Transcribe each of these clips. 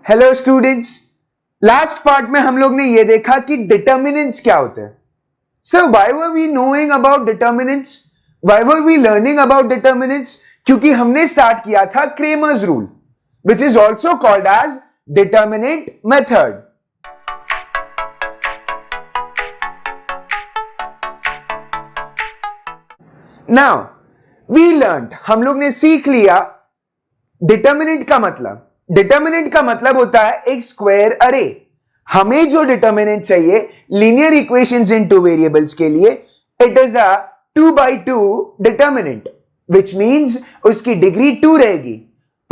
Hello students, last part में हम लोग ने यह देखा कि डिटर्मिनेंट्स क्या होते हैं. Sir why were we knowing about determinants, why were we learning about determinants? क्योंकि हमने स्टार्ट किया था Cramer's rule which is also called as determinant method. Now we learned, हम लोग ने सीख लिया डिटर्मिनेंट का मतलब. डिटर्मिनेंट का मतलब होता है एक स्क्वायर अरे. हमें जो डिटर्मिनेंट चाहिए लीनियर इक्वेशंस इन टू वेरिएबल्स के लिए, it is a 2x2 determinant which means उसकी डिग्री 2 रहेगी,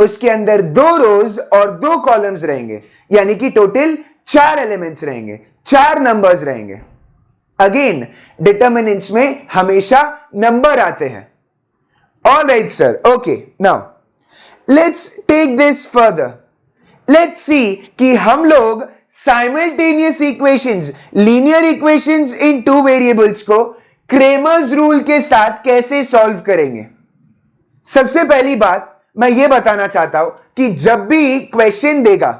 उसके अंदर 2 रोज और 2 कॉलम्स रहेंगे, यानी कि टोटल 4 एलिमेंट्स रहेंगे, 4 नंबर्स रहेंगे. अगेन डिटर्मिनेंट्स में हमेशा नंबर आते हैं. All right sir, okay. Now let's take this further. Let's see कि हम लोग simultaneous equations, linear equations in two variables को क्रेमर्स रूल के साथ कैसे सॉल्व करेंगे. सबसे पहली बात मैं यह बताना चाहता हूं कि जब भी क्वेश्चन देगा,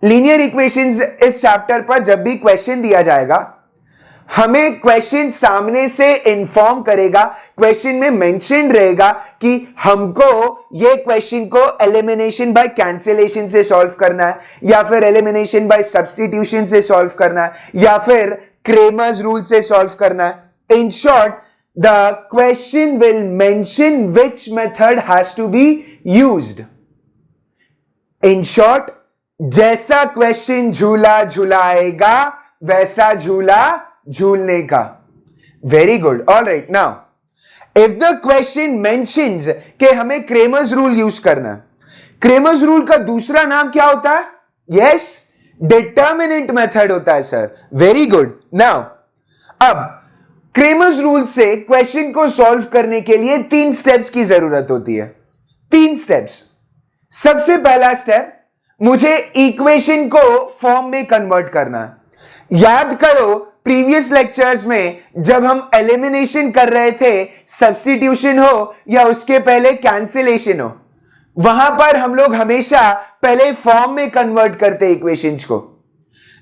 लीनियर इक्वेशंस इस चैप्टर पर जब भी क्वेश्चन दिया जाएगा, हमें क्वेश्चन सामने से इंफॉर्म करेगा. क्वेश्चन में मेंशन रहेगा कि हमको ये क्वेश्चन को एलिमिनेशन बाय कैंसिलेशन से सॉल्व करना है, या फिर एलिमिनेशन बाय सब्स्टिट्यूशन से सॉल्व करना है, या फिर क्रेमर्स रूल से सॉल्व करना है. In short, the question will mention which method has to be used. In short, जैसा क्वेश्चन झूला झुलाएगा वैसा झूला झूलने का. Very good. All right. Now if the question mentions कि हमें क्रेमर्स रूल यूज करना है, क्रेमर्स रूल का दूसरा नाम क्या होता है? यस, डिटर्मिनेंट मेथड होता है सर. Very good. नाउ अब क्रेमर्स रूल से क्वेश्चन को सॉल्व करने के लिए 3 स्टेप्स की जरूरत होती है. 3 स्टेप्स. सबसे पहला स्टेप, मुझे इक्वेशन को फॉर्म में कन्वर्ट करना है. याद करो प्रीवियस लेक्चर्स में जब हम एलिमिनेशन कर रहे थे, सब्स्टिट्यूशन हो या उसके पहले कैंसिलेशन हो, वहां पर हम लोग हमेशा पहले फॉर्म में कन्वर्ट करते इक्वेशंस को.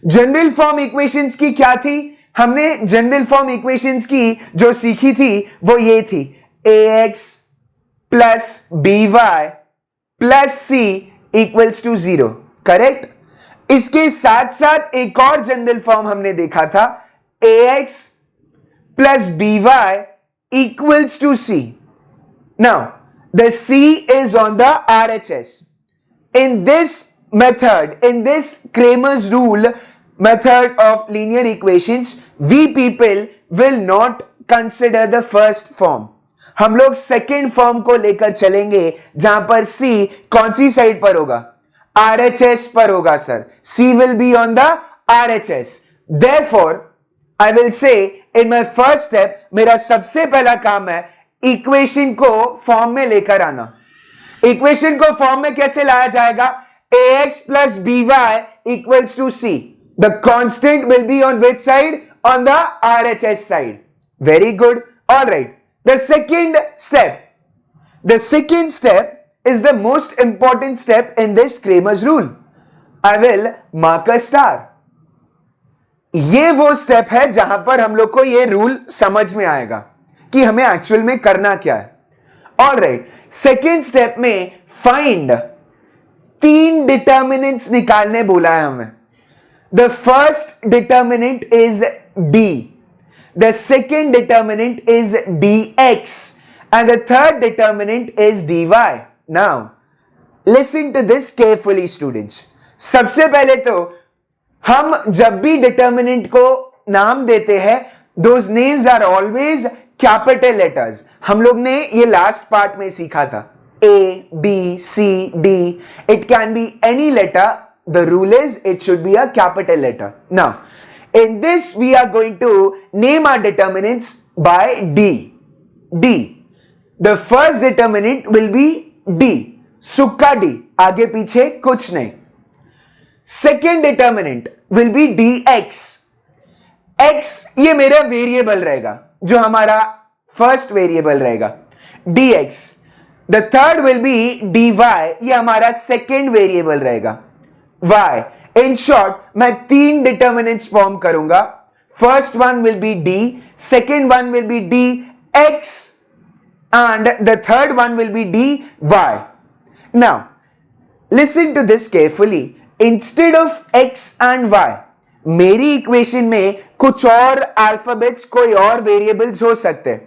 जनरल फॉर्म इक्वेशंस की क्या थी? हमने जनरल फॉर्म इक्वेशंस की जो सीखी थी वो ये थी, ax plus by plus c equals to 0. Correct. इसके साथ साथ एक और जनरल फॉर्म हमने देखा था, ax plus by equals to c. Now, the c is on the RHS. In this method, in this Cramer's rule method of linear equations, we people will not consider the first form. हम लोग second form को लेकर चलेंगे जहां पर c कौन सी side पर होगा? RHS पर होगा sir. C will be on the RHS. Therefore, I will say in my first step, मेरा सबसे पहला काम है इक्वेशन को फॉर्म में लेकर आना. इक्वेशन को फॉर्म में कैसे लाया जाएगा? ax plus by equals to c. The constant will be on which side? On the RHS side. Very good. All right. The second step. The second step is the most important step in this Cramer's rule. I will mark a star. ये वो step है जहां पर हम लोग को ये rule समझ में आएगा कि हमें एक्चुअल में करना क्या है. All right. सेकेंड स्टेप में फाइंड 3 डिटर्मिनेंट्स निकालने बोला है हमें. The first determinant is d, the second determinant is dx and the third determinant is dy. Now listen to this carefully students. सबसे पहले तो हम जब भी डिटर्मिनेंट को नाम देते हैं, those names are always capital letters. हम लोग ने ये लास्ट पार्ट में सीखा था, A, B, C, D. It can be any letter. The rule is it should be a capital letter. Now in this we are going to name our determinants by D. D. The first determinant will be D. सुक्का D, आगे पीछे कुछ नहीं. Second determinant will be dx. x ये मेरा variable रहेगा, जो हमारा फर्स्ट वेरिएबल रहेगा, dx. The third will be dy, ये हमारा सेकेंड वेरिएबल रहेगा. y. इन शॉर्ट मैं 3 डिटर्मिनेंट्स फॉर्म करूंगा. First one will be d, second one will be dx and the third one will be dy. Now listen to this carefully. Instead of x and y, मेरी equation में कुछ और alphabets, कोई और variables हो सकते हैं.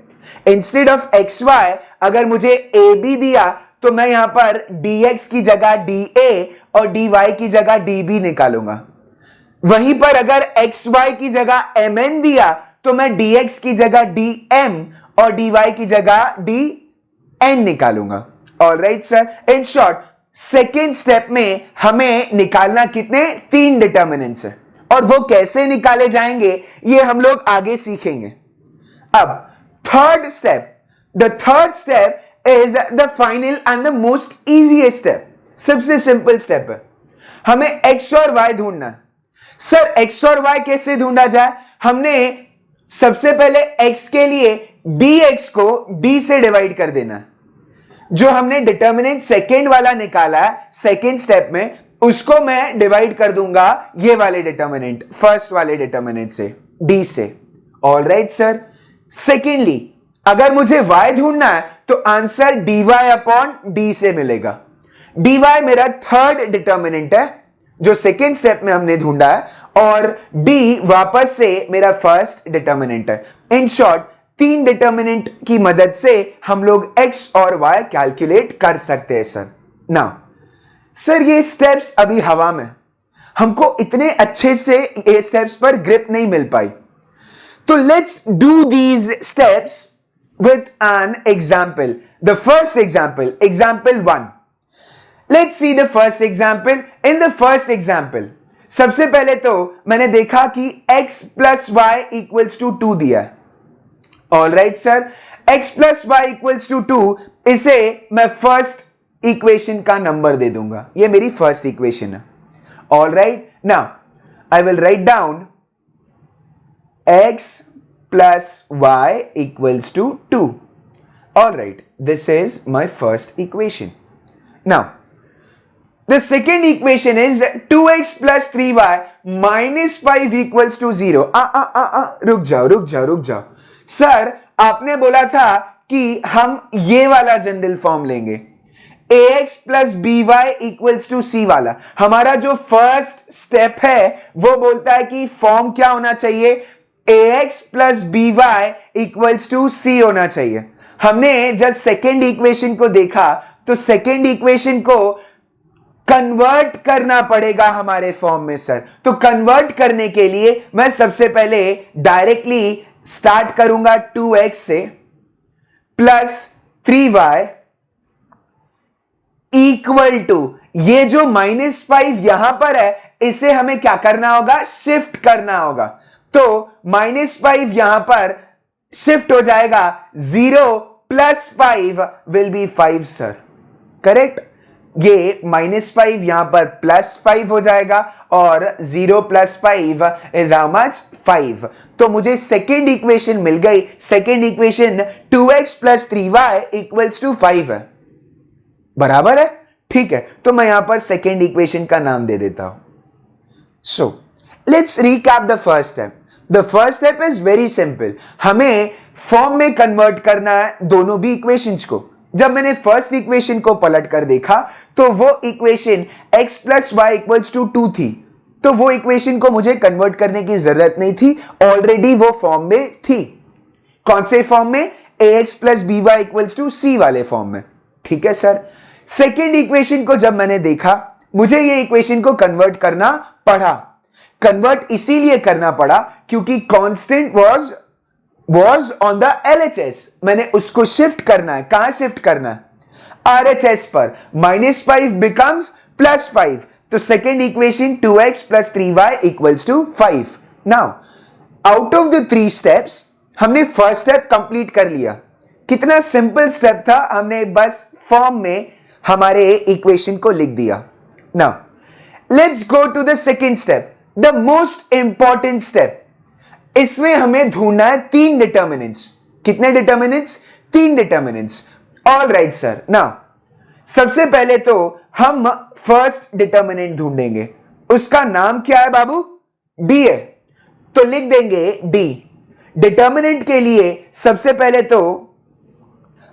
इंस्टेड ऑफ एक्स वाई अगर मुझे ए बी दिया तो मैं यहां पर dx की जगह dA और dy की जगह dB निकालूंगा. वहीं पर अगर xy की जगह mn दिया तो मैं dx की जगह dm और dy की जगह dn निकालूंगा. Alright sir. In short second step में हमें निकालना कितने? 3 डिटर्मिनेंट्स है. और वो कैसे निकाले जाएंगे ये हम लोग आगे सीखेंगे. अब third step, the third step is the final and the most easiest step. सबसे सिंपल स्टेप है. हमें x और y ढूंढना है. सर x और y कैसे ढूंढा जाए? हमने सबसे पहले x के लिए dx को d से डिवाइड कर देना है. जो हमने डिटर्मिनेंट सेकेंड वाला निकाला है सेकेंड स्टेप में, उसको मैं डिवाइड कर दूंगा ये वाले डिटर्मिनेंट फर्स्ट वाले डिटर्मिनेंट से, d से. Alright sir. सेकेंडली अगर मुझे y ढूंढना है तो आंसर dy अपॉन d से मिलेगा. dy मेरा थर्ड डिटर्मिनेंट है जो सेकेंड स्टेप में हमने ढूंढा है, और d वापस से मेरा फर्स्ट डिटर्मिनेंट है. इन शॉर्ट 3 डिटर्मिनेंट की मदद से हम लोग x और y कैलकुलेट कर सकते हैं सर. नाउ सर ये स्टेप्स अभी हवा में, हमको इतने अच्छे से ये स्टेप्स पर ग्रिप नहीं मिल पाई. तो let's do these steps with an example. The first example, example 1. Let's see the first example. In the first example, सबसे पहले तो मैंने देखा कि x plus y equals to 2 दिया है. Alright sir, x plus y equals to 2, इसे मैं फर्स्ट इक्वेशन का नंबर दे दूंगा. ये मेरी फर्स्ट इक्वेशन है. Alright, now I will write down x plus y equals to 2. Alright, this is my first equation. Now the second equation is 2x plus 3y minus 5 equals to 0. रुक जाओ. Sir आपने बोला था कि हम ये वाला जनरल फॉर्म लेंगे, ax plus by equals to c वाला. हमारा जो फर्स्ट स्टेप है वो बोलता है कि फॉर्म क्या होना चाहिए? ax plus by equals to c होना चाहिए. हमने जब सेकेंड इक्वेशन को देखा तो सेकेंड इक्वेशन को कन्वर्ट करना पड़ेगा हमारे फॉर्म में सर. तो कन्वर्ट करने के लिए मैं सबसे पहले डायरेक्टली स्टार्ट करूंगा 2x से प्लस 3y इक्वल टू, ये जो -5 यहां पर है इसे हमें क्या करना होगा? शिफ्ट करना होगा. तो -5 यहां पर शिफ्ट हो जाएगा. 0 plus 5 will be 5 sir. Correct. ये -5 यहां पर +5 हो जाएगा और 0 प्लस 5 इज हाउ मच? 5. तो मुझे सेकेंड इक्वेशन मिल गई. Second equation 2x plus 3y equals to 5 है. बराबर है. ठीक है, तो मैं यहां पर सेकेंड इक्वेशन का नाम दे देता हूं. So let's recap the first step. The first step is very simple. हमें फॉर्म में कन्वर्ट करना है दोनों भी इक्वेशंस को. जब मैंने फर्स्ट इक्वेशन को पलट कर देखा तो वो equation x plus y equals to 2 थी. तो वो इक्वेशन को मुझे कन्वर्ट करने की जरूरत नहीं थी, ऑलरेडी वो फॉर्म में थी. कौन से फॉर्म में? ax plus b y equals to c वाले फॉर्म में. ठीक है सर. सेकेंड इक्वेशन को जब मैंने देखा मुझे ये इक्वेशन को कन्वर्ट करना पड़ा. कन्वर्ट इसीलिए करना पड़ा क्योंकि constant was on the LHS. मैंने उसको शिफ्ट करना है. कहां शिफ्ट करना है? RHS पर. -5 becomes +5. तो second equation 2x plus 3y equals to 5. Now, out of the 3 steps, हमने फर्स्ट स्टेप कंप्लीट कर लिया. कितना सिंपल स्टेप था, हमने बस फॉर्म में हमारे इक्वेशन को लिख दिया. Now, let's go to the second step, the most important step. इसमें हमें ढूंढना है 3 डिटर्मिनेंट्स. कितने determinants? 3 determinants. All right sir. Now सबसे पहले तो हम फर्स्ट डिटर्मिनेंट ढूंढेंगे. उसका नाम क्या है बाबू? डी है, तो लिख देंगे डी। डिटर्मिनेंट के लिए सबसे पहले तो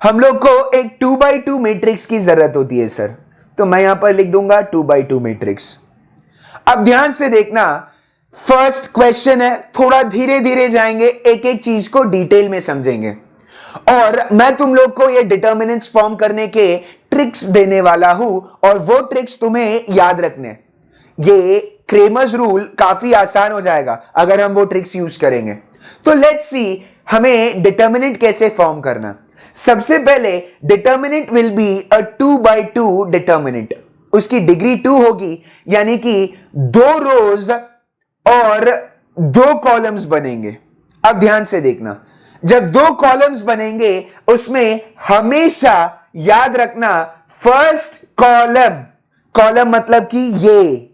हम लोग को एक 2x2 मैट्रिक्स की जरूरत होती है सर, तो मैं यहां पर लिख दूंगा 2x2 मैट्रिक्स। अब ध्यान से देखना, फर्स्ट क्वेश्चन है, थोड़ा धीरे धीरे जाएंगे, एक एक चीज को डिटेल में समझेंगे, और मैं तुम लोग को ये डिटर्मिनेंट्स फॉर्म करने के ट्रिक्स देने वाला हूं, और वो ट्रिक्स तुम्हें याद रखने। ये क्रेमर्स रूल काफी आसान हो जाएगा अगर हम वो ट्रिक्स यूज करेंगे। तो लेट्स सी हमें डिटर्मिनेंट कैसे फॉर्म करना। सबसे पहले determinant will be a 2x2 determinant, उसकी डिग्री 2 होगी, यानी कि 2 रोज और 2 कॉलम्स बनेंगे। अब ध्यान से देखना, जब 2 कॉलम्स बनेंगे उसमें हमेशा याद रखना फर्स्ट कॉलम, कॉलम मतलब कि ये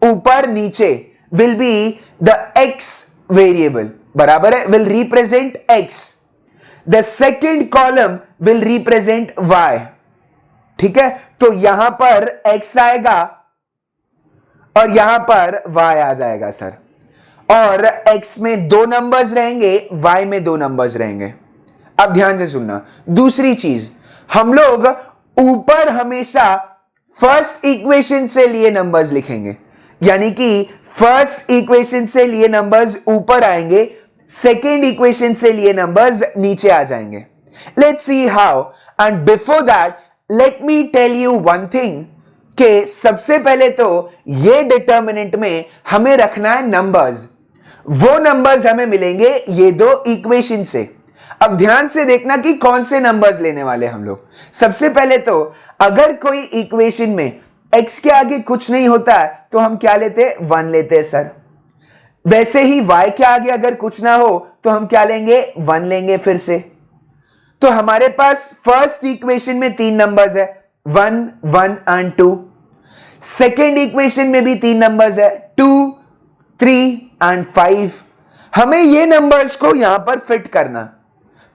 ऊपर नीचे, will be the x variable, बराबर है, will represent x. The second column will represent y, ठीक है, तो यहां पर एक्स आएगा और यहां पर वाई आ जाएगा सर, और एक्स में 2 नंबर्स रहेंगे, वाई में 2 नंबर्स रहेंगे। अब ध्यान से सुनना, दूसरी चीज, हम लोग ऊपर हमेशा फर्स्ट इक्वेशन से लिए नंबर्स लिखेंगे, यानी कि फर्स्ट इक्वेशन से लिए नंबर्स ऊपर आएंगे, सेकेंड इक्वेशन से लिए नंबर्स नीचे आ जाएंगे। Let's see how, and before that let me tell you one thing, कि सबसे पहले तो ये डिटर्मिनेंट में हमें रखना है नंबर्स, वो नंबर्स हमें मिलेंगे ये 2 इक्वेशन से। अब ध्यान से देखना कि कौन से नंबर्स लेने वाले हम लोग। सबसे पहले तो अगर कोई इक्वेशन में x के आगे कुछ नहीं होता है तो हम क्या लेते हैं? 1 लेते हैं सर। वैसे ही y के आगे अगर कुछ ना हो तो हम क्या लेंगे? 1 लेंगे फिर से। तो हमारे पास फर्स्ट इक्वेशन में 3 नंबर्स है, 1 1 एंड 2। सेकेंड इक्वेशन में भी 3 नंबर्स है, 2 3 एंड 5। हमें ये नंबर्स को यहां पर फिट करना।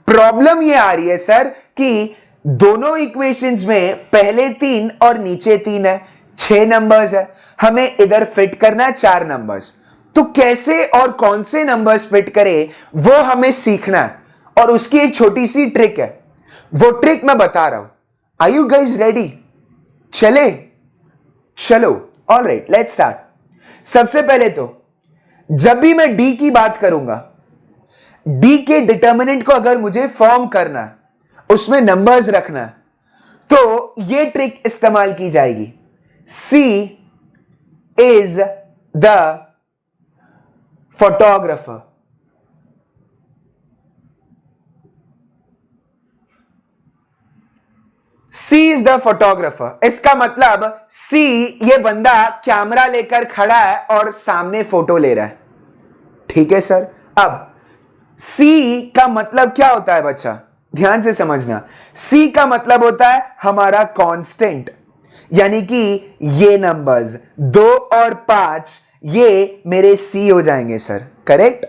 प्रॉब्लम ये आ रही है सर कि दोनों इक्वेशंस में पहले 3 और नीचे 3 है, 6 नंबर्स है, हमें इधर फिट करना है 4 नंबर्स। तो कैसे और कौन से नंबर्स फिट करें वो हमें सीखना है, और उसकी एक छोटी सी ट्रिक है, वो ट्रिक मैं बता रहा हूं। Are you guys ready? चलो ऑलराइट, लेट्स स्टार्ट। सबसे पहले तो जब भी मैं डी की बात करूंगा, डी के डिटर्मिनेंट को अगर मुझे फॉर्म करना है, उसमें नंबर्स रखना है, तो यह ट्रिक इस्तेमाल की जाएगी। C is the photographer. C is the photographer, इसका मतलब सी, ये बंदा कैमरा लेकर खड़ा है और सामने फोटो ले रहा है, ठीक है सर। अब सी का मतलब क्या होता है बच्चा? ध्यान से समझना, सी का मतलब होता है हमारा कांस्टेंट, यानी कि ये नंबर्स 2 और 5 ये मेरे सी हो जाएंगे sir. Correct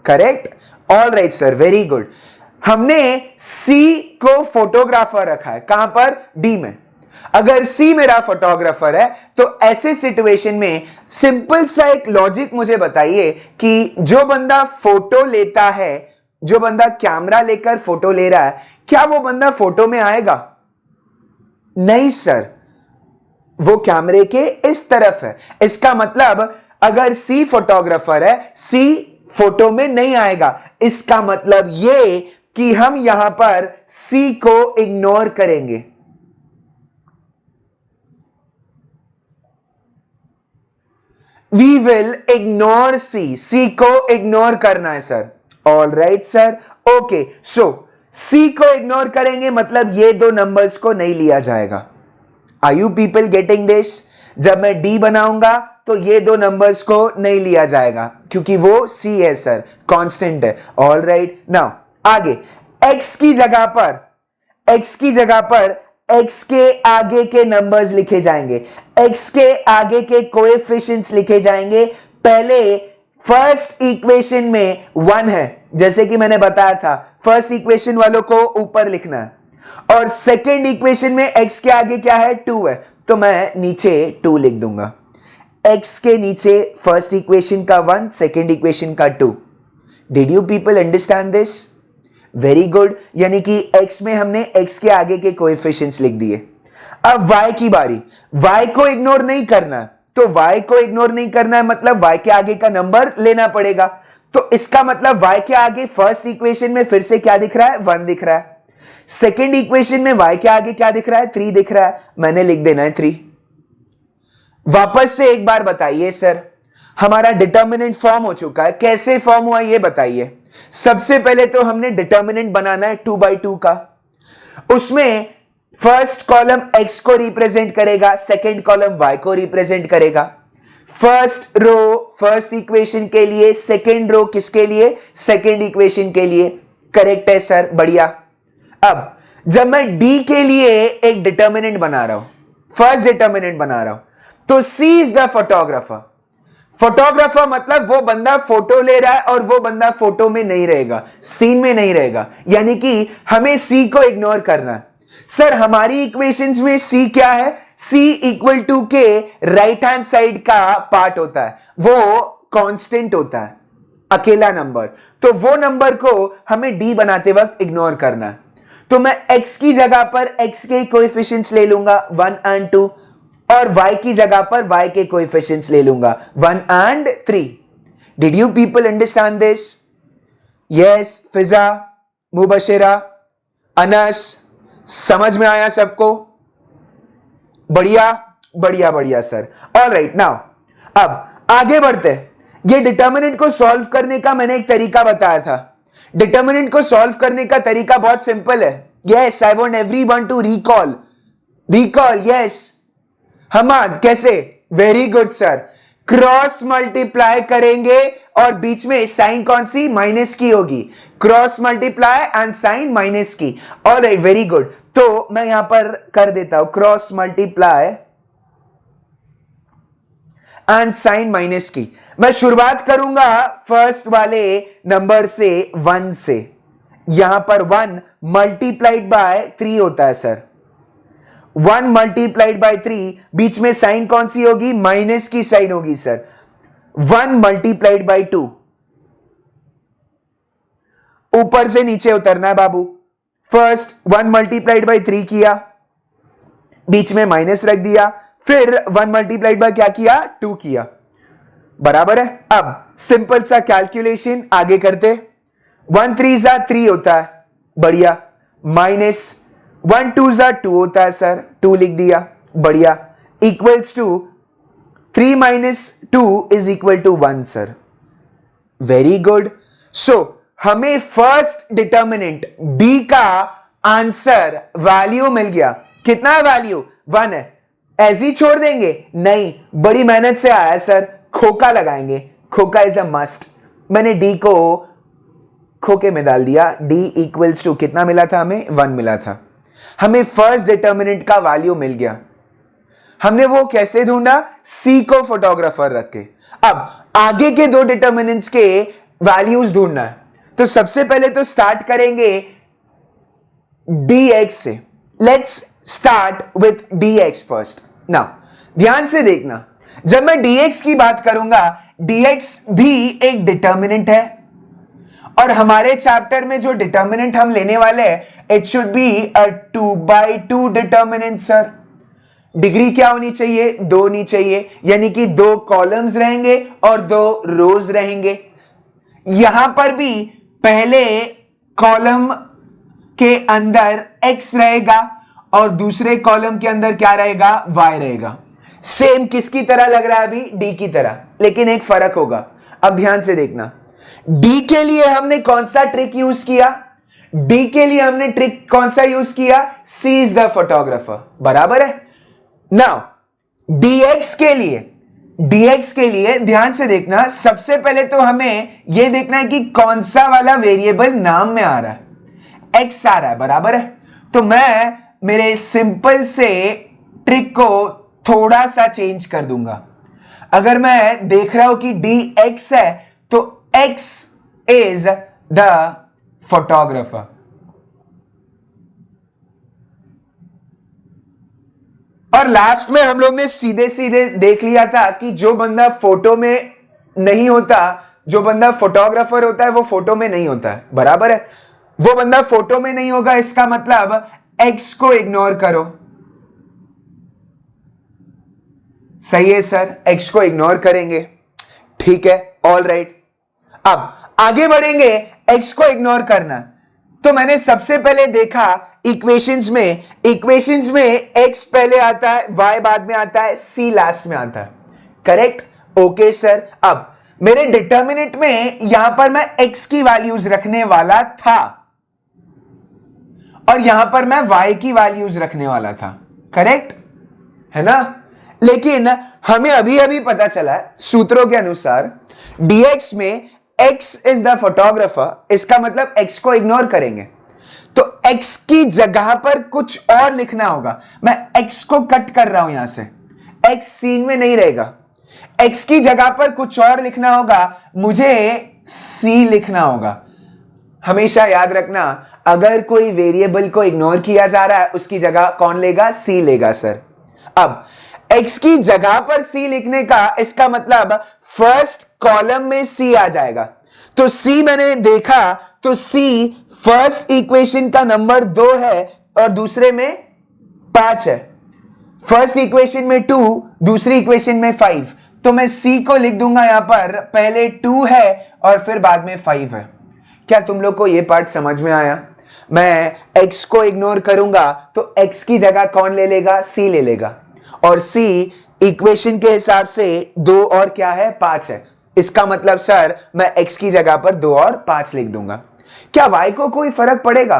correct, all right sir, very good. हमने सी को फोटोग्राफर रखा है, कहां पर? डी में। अगर सी मेरा फोटोग्राफर है तो ऐसे सिचुएशन में सिंपल सा एक लॉजिक मुझे बताइए कि जो बंदा फोटो लेता है, जो बंदा कैमरा लेकर फोटो ले रहा है, क्या वो बंदा फोटो में आएगा? नहीं सर, वो कैमरे के इस तरफ है। इसका मतलब अगर सी फोटोग्राफर है, सी फोटो में नहीं आएगा। इसका मतलब ये कि हम यहां पर सी को इग्नोर करेंगे। We will ignore C, C को इग्नोर करना है sir. All right sir, okay. So C को इग्नोर करेंगे मतलब ये 2 नंबर्स को नहीं लिया जाएगा। Are you people getting this? जब मैं डी बनाऊंगा तो ये 2 नंबर्स को नहीं लिया जाएगा क्योंकि वो सी है सर, कांस्टेंट है। ऑल राइट, नाउ आगे x की जगह पर, x की जगह पर x के आगे के नंबर्स लिखे जाएंगे, x के आगे के कोएफिशिएंट्स लिखे जाएंगे। पहले फर्स्ट इक्वेशन में 1 है, जैसे कि मैंने बताया था, फर्स्ट इक्वेशन वालों को ऊपर लिखना है, और सेकेंड इक्वेशन में x के आगे क्या है? 2 है, तो मैं नीचे 2 लिख दूंगा। x के नीचे फर्स्ट इक्वेशन का 1, सेकेंड इक्वेशन का 2। Did you people understand this? Very good. यानी कि x में हमने x के आगे के कोएफिशिएंट्स लिख दिए। अब y की बारी। y को इग्नोर नहीं करना, तो y को इग्नोर नहीं करना है मतलब y के आगे का नंबर लेना पड़ेगा। तो इसका मतलब y के आगे फर्स्ट इक्वेशन में फिर से क्या दिख रहा है? 1 दिख रहा है। सेकेंड इक्वेशन में y के आगे क्या दिख रहा है? 3 दिख रहा है। मैंने लिख देना है 3। वापस से एक बार बताइए सर, हमारा डिटर्मिनेंट फॉर्म हो चुका है, कैसे फॉर्म हुआ ये बताइए। सबसे पहले तो हमने डिटर्मिनेंट बनाना है 2/2 का। उसमें फर्स्ट कॉलम x को रिप्रेजेंट करेगा, सेकेंड कॉलम y को रिप्रेजेंट करेगा। फर्स्ट रो फर्स्ट इक्वेशन के लिए, सेकेंड रो किसके लिए? सेकेंड इक्वेशन के लिए। करेक्ट है सर, बढ़िया। अब जब मैं d के लिए एक डिटर्मिनेंट बना रहा हूं, फर्स्ट डिटर्मिनेंट बना रहा हूं, तो C is the photographer. Photographer मतलब वो बंदा फोटो ले रहा है और वो बंदा फोटो में नहीं रहेगा, सीन में नहीं रहेगा, यानी कि हमें C को इग्नोर करना है। सर हमारी इक्वेशंस में C क्या है? C इक्वल टू के राइट हैंड साइड का पार्ट होता है, वो कांस्टेंट होता है, अकेला नंबर। तो वो नंबर को हमें D बनाते वक्त इग्नोर करना है। तो मैं x की जगह पर x के कोएफिशिएंट्स ले लूंगा 1 and 2, और y की जगह पर y के कोएफिशिएंट्स ले लूंगा 1 and 3। Did you people understand this? Yes, Fiza, Mubashira, Anas, समझ में आया सबको? बढ़िया बढ़िया बढ़िया सर। ऑल राइट, नाउ अब आगे बढ़ते हैं। ये डिटर्मिनेंट को सॉल्व करने का मैंने एक तरीका बताया था। डिटर्मिनेंट को सॉल्व करने का तरीका बहुत सिंपल है। Yes, I want everyone to recall. Yes Hamad, कैसे? Very good sir. Cross multiply करेंगे और बीच में साइन कौन सी? माइनस की होगी। Cross multiply and sign minus की। Alright, very good. तो मैं यहां पर कर देता हूं cross multiply and sign minus की। मैं शुरुआत करूंगा फर्स्ट वाले नंबर से 1 से। यहां पर 1 मल्टीप्लाइड बाय 3 होता है सर। 1 मल्टीप्लाइड बाय 3, बीच में साइन कौन सी होगी? माइनस की साइन होगी सर। 1 मल्टीप्लाइड बाय 2, ऊपर से नीचे उतरना है बाबू। फर्स्ट 1 मल्टीप्लाइड बाय 3 किया, बीच में माइनस रख दिया, फिर 1 मल्टीप्लाइड बाय क्या किया? 2 किया। बराबर है। अब सिंपल सा कैलकुलेशन आगे करते। 1 3 जा 3 होता है, बढ़िया। माइनस 1 2 जा 2 होता है सर, 2 लिख दिया, बढ़िया। Equals to 3 minus 2 is equal to 1 sir. Very good. So हमें फर्स्ट डिटर्मिनेंट डी का आंसर वैल्यू मिल गया। कितना है वैल्यू? 1 है। ऐसे ही छोड़ देंगे? नहीं, बड़ी मेहनत से आया सर, खोका लगाएंगे। खोका इज अ मस्ट। मैंने डी को खोके में डाल दिया। डी इक्वल्स टू कितना मिला था हमें? 1 मिला था। हमें फर्स्ट डिटर्मिनेंट का वैल्यू मिल गया। हमने वो कैसे ढूंढा? सी को फोटोग्राफर रख के। अब आगे के दो डिटर्मिनेंट्स के वैल्यूज ढूंढना है। तो सबसे पहले तो स्टार्ट करेंगे dx से। Let's start with dx first. Now ध्यान से देखना, जब मैं dx की बात करूंगा, dx भी एक डिटर्मिनेंट है, और हमारे चैप्टर में जो डिटर्मिनेंट हम लेने वाले हैं, it should be a 2/2 determinant sir. Degree क्या होनी चाहिए? 2 होनी चाहिए, यानी कि 2 कॉलम्स रहेंगे और 2 रोज रहेंगे। यहां पर भी पहले कॉलम के अंदर x रहेगा और दूसरे कॉलम के अंदर क्या रहेगा? y रहेगा। सेम किसकी तरह लग रहा है अभी? d की तरह, लेकिन एक फर्क होगा। अब ध्यान से देखना, d के लिए हमने कौन सा ट्रिक यूज किया? d के लिए हमने ट्रिक कौन सा यूज किया? C is the photographer. बराबर है। नाउ dx के लिए ध्यान से देखना, सबसे पहले तो हमें यह देखना है कि कौन सा वाला वेरिएबल नाम में आ रहा है। x आ रहा है, बराबर है। तो मैं मेरे सिंपल से ट्रिक को थोड़ा सा चेंज कर दूंगा। अगर मैं देख रहा हूं कि dx है, तो x इज द फोटोग्राफर। और लास्ट में हम लोग ने सीधे सीधे देख लिया था कि जो बंदा फोटो में नहीं होता, जो बंदा फोटोग्राफर होता है वो फोटो में नहीं होता है, बराबर है। वो बंदा फोटो में नहीं होगा, इसका मतलब एक्स को इग्नोर करो। सही है सर, एक्स को इग्नोर करेंगे, ठीक है, ऑल राइट। अब आगे बढ़ेंगे, एक्स को इग्नोर करना। तो मैंने सबसे पहले देखा इक्वेशंस में एक्स पहले आता है, वाई बाद में आता है, सी लास्ट में आता है, करेक्ट, ओके सर। अब मेरे डिटर्मिनेंट में यहां पर मैं एक्स की वैल्यूज रखने वाला था और यहां पर मैं वाई की वैल्यूज रखने वाला था, करेक्ट है ना। लेकिन हमें अभी अभी पता चला है सूत्रों के अनुसार dx में x इज द फोटोग्राफर, इसका मतलब x को इग्नोर करेंगे तो x की जगह पर कुछ और लिखना होगा। मैं x को कट कर रहा हूं यहां से, x सीन में नहीं रहेगा, x की जगह पर कुछ और लिखना होगा, मुझे c लिखना होगा। हमेशा याद रखना, अगर कोई वेरिएबल को इग्नोर किया जा रहा है उसकी जगह कौन लेगा, c लेगा सर। अब x की जगह पर c लिखने का इसका मतलब फर्स्ट कॉलम में c आ जाएगा। तो c मैंने देखा तो c फर्स्ट इक्वेशन का नंबर 2 है और दूसरे में 5 है। फर्स्ट इक्वेशन में 2, दूसरी इक्वेशन में 5, तो मैं c को लिख दूंगा यहां पर, पहले 2 है और फिर बाद में 5 है। क्या तुम लोग को यह पार्ट समझ में आया? मैं x को इग्नोर करूंगा तो x की जगह कौन ले लेगा, c ले लेगा, और c इक्वेशन के हिसाब से 2 और क्या है, 5 है। इसका मतलब सर मैं x की जगह पर 2 और 5 लिख दूंगा। क्या y को कोई फर्क पड़ेगा?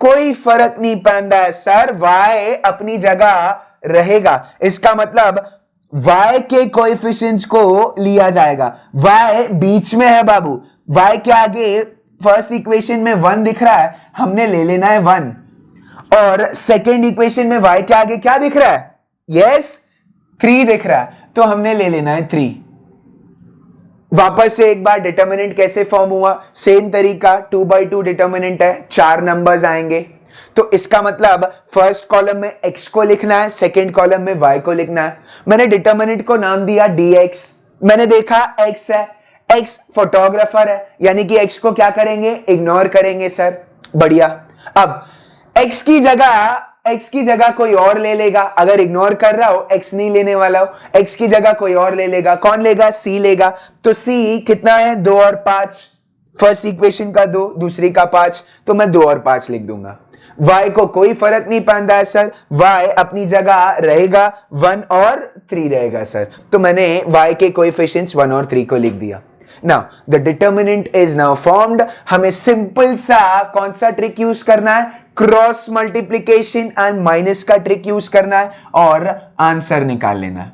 कोई फर्क नहीं पड़ता है सर, y अपनी जगह रहेगा। इसका मतलब y के कोएफिशिएंट्स को लिया जाएगा। y बीच में है बाबू, y के आगे फर्स्ट इक्वेशन में 1 दिख रहा है, हमने ले लेना है 1, और सेकेंड इक्वेशन में y के आगे क्या दिख रहा है, यस 3 दिख रहा है, तो हमने ले लेना है 3। वापस से एक बार डिटर्मिनेंट कैसे फॉर्म हुआ, सेम तरीका, 2/2 डिटर्मिनेंट है, 4 नंबर्स आएंगे। तो इसका मतलब फर्स्ट कॉलम में x को लिखना है, सेकेंड कॉलम में y को लिखना है। मैंने डिटर्मिनेंट को नाम दिया dx। मैंने देखा x है, x फोटोग्राफर है, यानी कि x को क्या करेंगे, इग्नोर करेंगे सर, बढ़िया। अब x की जगह कोई और ले लेगा, अगर इग्नोर कर रहा हो, x नहीं लेने वाला हो, x की जगह कोई और ले लेगा, कौन लेगा, c लेगा। तो c कितना है, 2 और 5, फर्स्ट इक्वेशन का 2, दूसरी का 5, तो मैं 2 और 5 लिख दूंगा। y को कोई फर्क नहीं पड़ता है सर, y अपनी जगह रहेगा, 1 और 3 रहेगा सर। तो मैंने y के कोएफिशिएंट्स 1 और 3 को लिख दिया। Now the determinant is now formed। हमें सिंपल सा कौन सा ट्रिक यूज करना है, क्रॉस मल्टीप्लीकेशन एंड माइनस का ट्रिक यूज करना है और आंसर निकाल लेना है।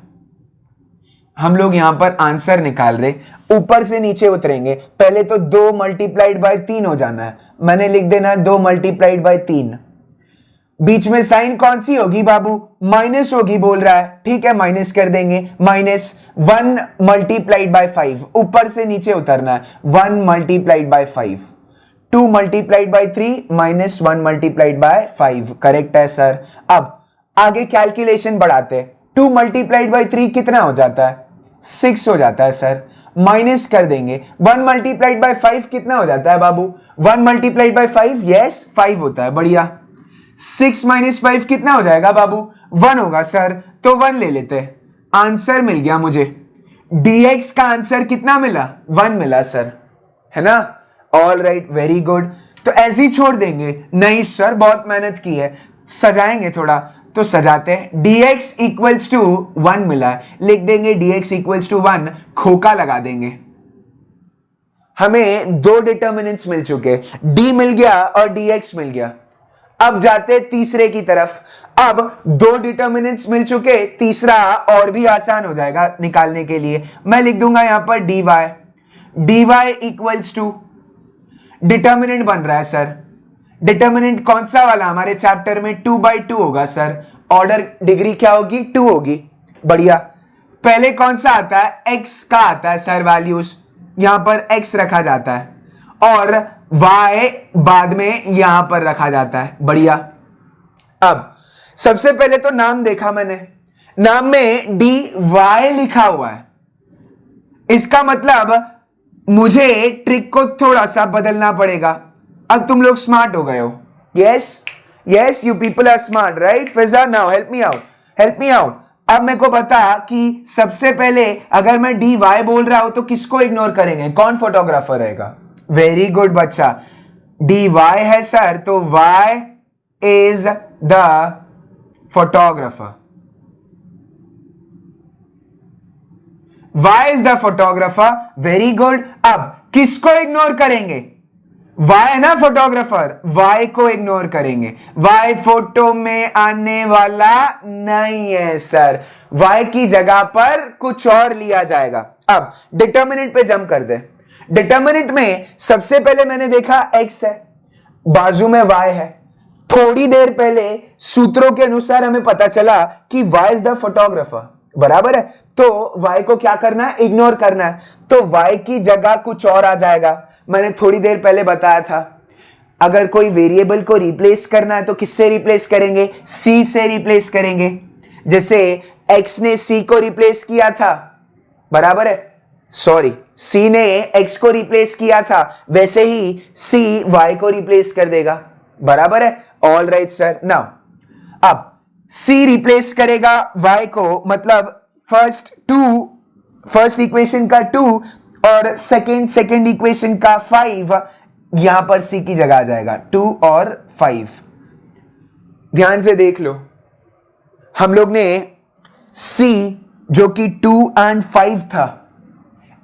हम लोग यहां पर आंसर निकाल रहे, ऊपर से नीचे उतरेंगे। पहले तो 2 मल्टीप्लाइड बाय 3 हो जाना है, मैंने लिख देना है 2 मल्टीप्लाइड बाय 3। बीच में साइन कौन सी होगी बाबू, माइनस होगी बोल रहा है, ठीक है माइनस कर देंगे, -1 मल्टीप्लाइड बाय 5, ऊपर से नीचे उतरना है, 1 multiplied by 5, 2 multiplied by 3 -1 multiplied by 5, correct है सर। अब आगे कैलकुलेशन बढ़ाते हैं, 2 मल्टीप्लाइड बाय 3 कितना हो जाता है, 6 हो जाता है सर, माइनस कर देंगे, 1 मल्टीप्लाइड बाय 5 कितना हो जाता है बाबू, 1 मल्टीप्लाइड बाय 5, यस 5 होता है, बढ़िया। 6 - 5 कितना हो जाएगा बाबू, 1 होगा सर, तो 1 ले लेते हैं। आंसर मिल गया मुझे, dx का आंसर कितना मिला, 1 मिला सर, है ना, ऑल राइट, वेरी गुड। तो ऐसे ही छोड़ देंगे, नहीं सर बहुत मेहनत की है, सजाएंगे थोड़ा, तो सजाते हैं। dx इक्वल्स टू 1 मिला है, लिख देंगे dx इक्वल्स टू 1, खोका लगा देंगे। हमें 2 डिटर्मिनेंट्स मिल चुके, d मिल गया और dx मिल गया। अब जाते तीसरे की तरफ। अब 2 डिटर्मिनेंट्स मिल चुके, तीसरा और भी आसान हो जाएगा निकालने के लिए। मैं लिख दूंगा यहां पर dy इक्वल्स टू, डिटर्मिनेंट बन रहा है सर, डिटर्मिनेंट कौन सा वाला, हमारे चैप्टर में 2/2 होगा सर, ऑर्डर डिग्री क्या होगी, 2 होगी, बढ़िया। पहले कौन सा आता है, x का आता है सर वैल्यूज, यहां पर x रखा जाता है और y बाद में यहां पर रखा जाता है, बढ़िया। अब सबसे पहले तो नाम देखा मैंने, नाम में dy लिखा हुआ है, इसका मतलब मुझे ट्रिक को थोड़ा सा बदलना पड़ेगा। अब तुम लोग स्मार्ट हो गए हो, yes you people are smart right. Fiza now help me out. अब मेरे को बता कि सबसे पहले अगर मैं dy बोल रहा हूं तो किसको इग्नोर करेंगे, कौन फोटोग्राफर रहेगा? वेरी गुड बच्चा, dy है सर, तो y is the photographer, y is the photographer. Very good. अब किसको इग्नोर करेंगे? y है ना फोटोग्राफर, y को इग्नोर करेंगे। y फोटो में आने वाला नहीं है सर, y की जगह पर कुछ और लिया जाएगा। अब डिटर्मिनेंट पे जंप कर दे। डिटर्मिनेंट में सबसे पहले मैंने देखा x है, बाजू में y है। थोड़ी देर पहले सूत्रों के अनुसार हमें पता चला कि y इज द फोटोग्राफर, बराबर है। तो y को क्या करना है? इग्नोर करना है। तो y की जगह कुछ और आ जाएगा। मैंने थोड़ी देर पहले बताया था, अगर कोई वेरिएबल को रिप्लेस करना है तो किससे रिप्लेस करेंगे? c से रिप्लेस करेंगे। जैसे x ने c को रिप्लेस किया था, बराबर है, सॉरी c ने x को रिप्लेस किया था, वैसे ही c y को रिप्लेस कर देगा, बराबर है। All right sir. नाउ अब c रिप्लेस करेगा y को, मतलब फर्स्ट इक्वेशन का 2 और सेकेंड इक्वेशन का 5, यहां पर c की जगह आ जाएगा 2 और 5। ध्यान से देख लो, हम लोग ने c जो कि 2 और 5 था,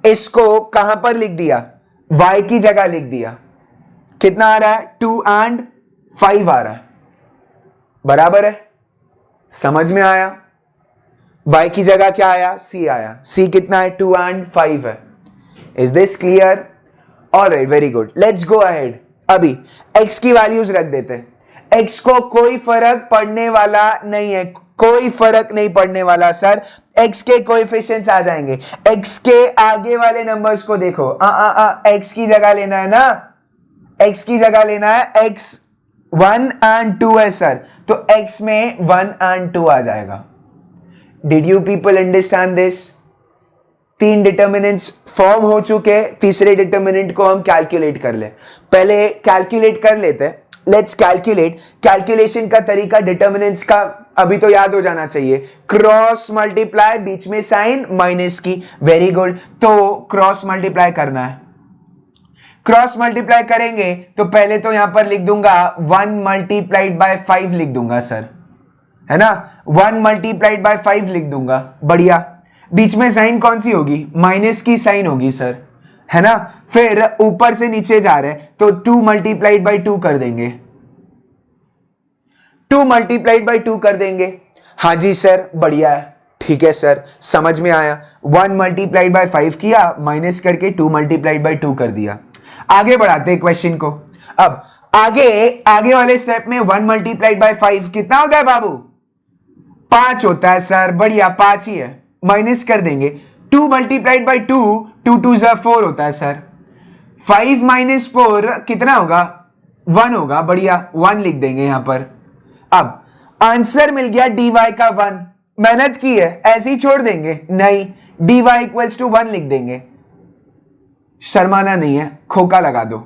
इसको कहां पर लिख दिया? y की जगह लिख दिया। कितना आ रहा है? 2 और 5 आ रहा है, बराबर है। समझ में आया? y की जगह क्या आया? c आया। c कितना है? 2 और 5 है। Is this clear? Alright, very good. Let's go ahead. अभी x की वैल्यूज रख देते हैं। x को कोई फर्क पड़ने वाला नहीं है, कोई फर्क नहीं पड़ने वाला सर। x के कोएफिशिएंट्स आ जाएंगे। x के आगे वाले नंबर्स को देखो, x की जगह लेना है ना, x की जगह लेना है। x 1 और 2 है सर, तो x में 1 और 2 आ जाएगा। Did you people understand this? 3 determinants form हो चुके, तीसरे डिटर्मिनेंट को हम कैलकुलेट कर ले। पहले कैलकुलेट कर लेते हैं। Let's calculate. कैलकुलेशन का तरीका डिटर्मिनेंट्स का अभी तो याद हो जाना चाहिए। क्रॉस मल्टीप्लाई, बीच में साइन माइनस की। Very good. तो क्रॉस मल्टीप्लाई करना है। क्रॉस मल्टीप्लाई करेंगे तो पहले तो यहां पर लिख दूंगा 1 मल्टीप्लाइड बाय 5 लिख दूंगा सर, है ना। 1 मल्टीप्लाइड बाय 5 लिख दूंगा, बढ़िया। बीच में साइन कौन सी होगी? माइनस की साइन होगी सर, है ना। फिर ऊपर से नीचे जा रहे हैं तो 2 मल्टीप्लाइड बाय 2 कर देंगे, 2 मल्टीप्लाइड बाय 2 कर देंगे। हाँ जी सर, बढ़िया है, ठीक है सर, समझ में आया। 1 मल्टीप्लाइड बाय 5 किया, माइनस करके 2 मल्टीप्लाइड बाय 2 कर दिया। आगे बढ़ाते हैं क्वेश्चन को। अब आगे वाले स्टेप में 1 मल्टीप्लाइड बाय 5 कितना होता है बाबू? 5 होता है सर, बढ़िया, 5 ही है। माइनस कर देंगे 2 मल्टीप्लाइड बाय 2, 2 2 4 होता है सर। 5 माइनस 4 कितना होगा? 1 होगा, बढ़िया, 1 लिख देंगे यहां पर। अब आंसर मिल गया dy का 1। मेहनत की है, ऐसे ही छोड़ देंगे? नहीं, dy इक्वल्स टू 1 लिख देंगे। शर्माना नहीं है, खोका लगा दो।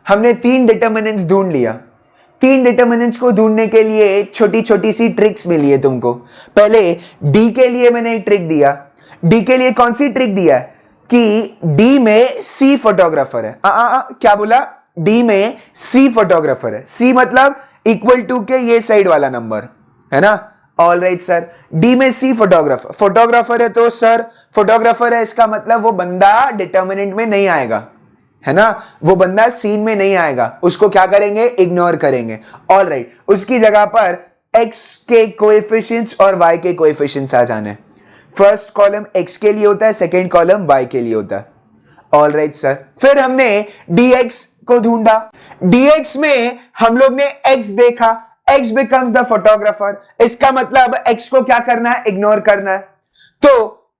हमने 3 डिटर्मिनेंट्स ढूंढ लिया। 3 डिटर्मिनेंट्स को ढूंढने के लिए छोटी छोटी सी ट्रिक्स मिली है तुमको। पहले d के लिए मैंने एक ट्रिक दिया। d के लिए कौन सी ट्रिक दिया है? कि d में c फोटोग्राफर है। क्या बोला? d में c फोटोग्राफर है। c मतलब इक्वल टू के ये साइड वाला नंबर, है ना। ऑल राइट सर, डी में सी फोटोग्राफर है, तो सर फोटोग्राफर है, इसका मतलब वो बंदा डिटर्मिनेंट में नहीं आएगा, है ना। वो बंदा सीन में नहीं आएगा, उसको क्या करेंगे? इग्नोर करेंगे। ऑल राइट, उसकी जगह पर x के कोएफिशिएंट्स और y के कोएफिशिएंट्स आ जाने। फर्स्ट कॉलम x के लिए होता है, सेकेंड कॉलम y के लिए होता है। ऑल राइट सर, फिर हमने dx को ढूंढा। dx में हम लोग ने x देखा, x becomes the photographer। इसका मतलब x को क्या करना है? इग्नोर करना है। तो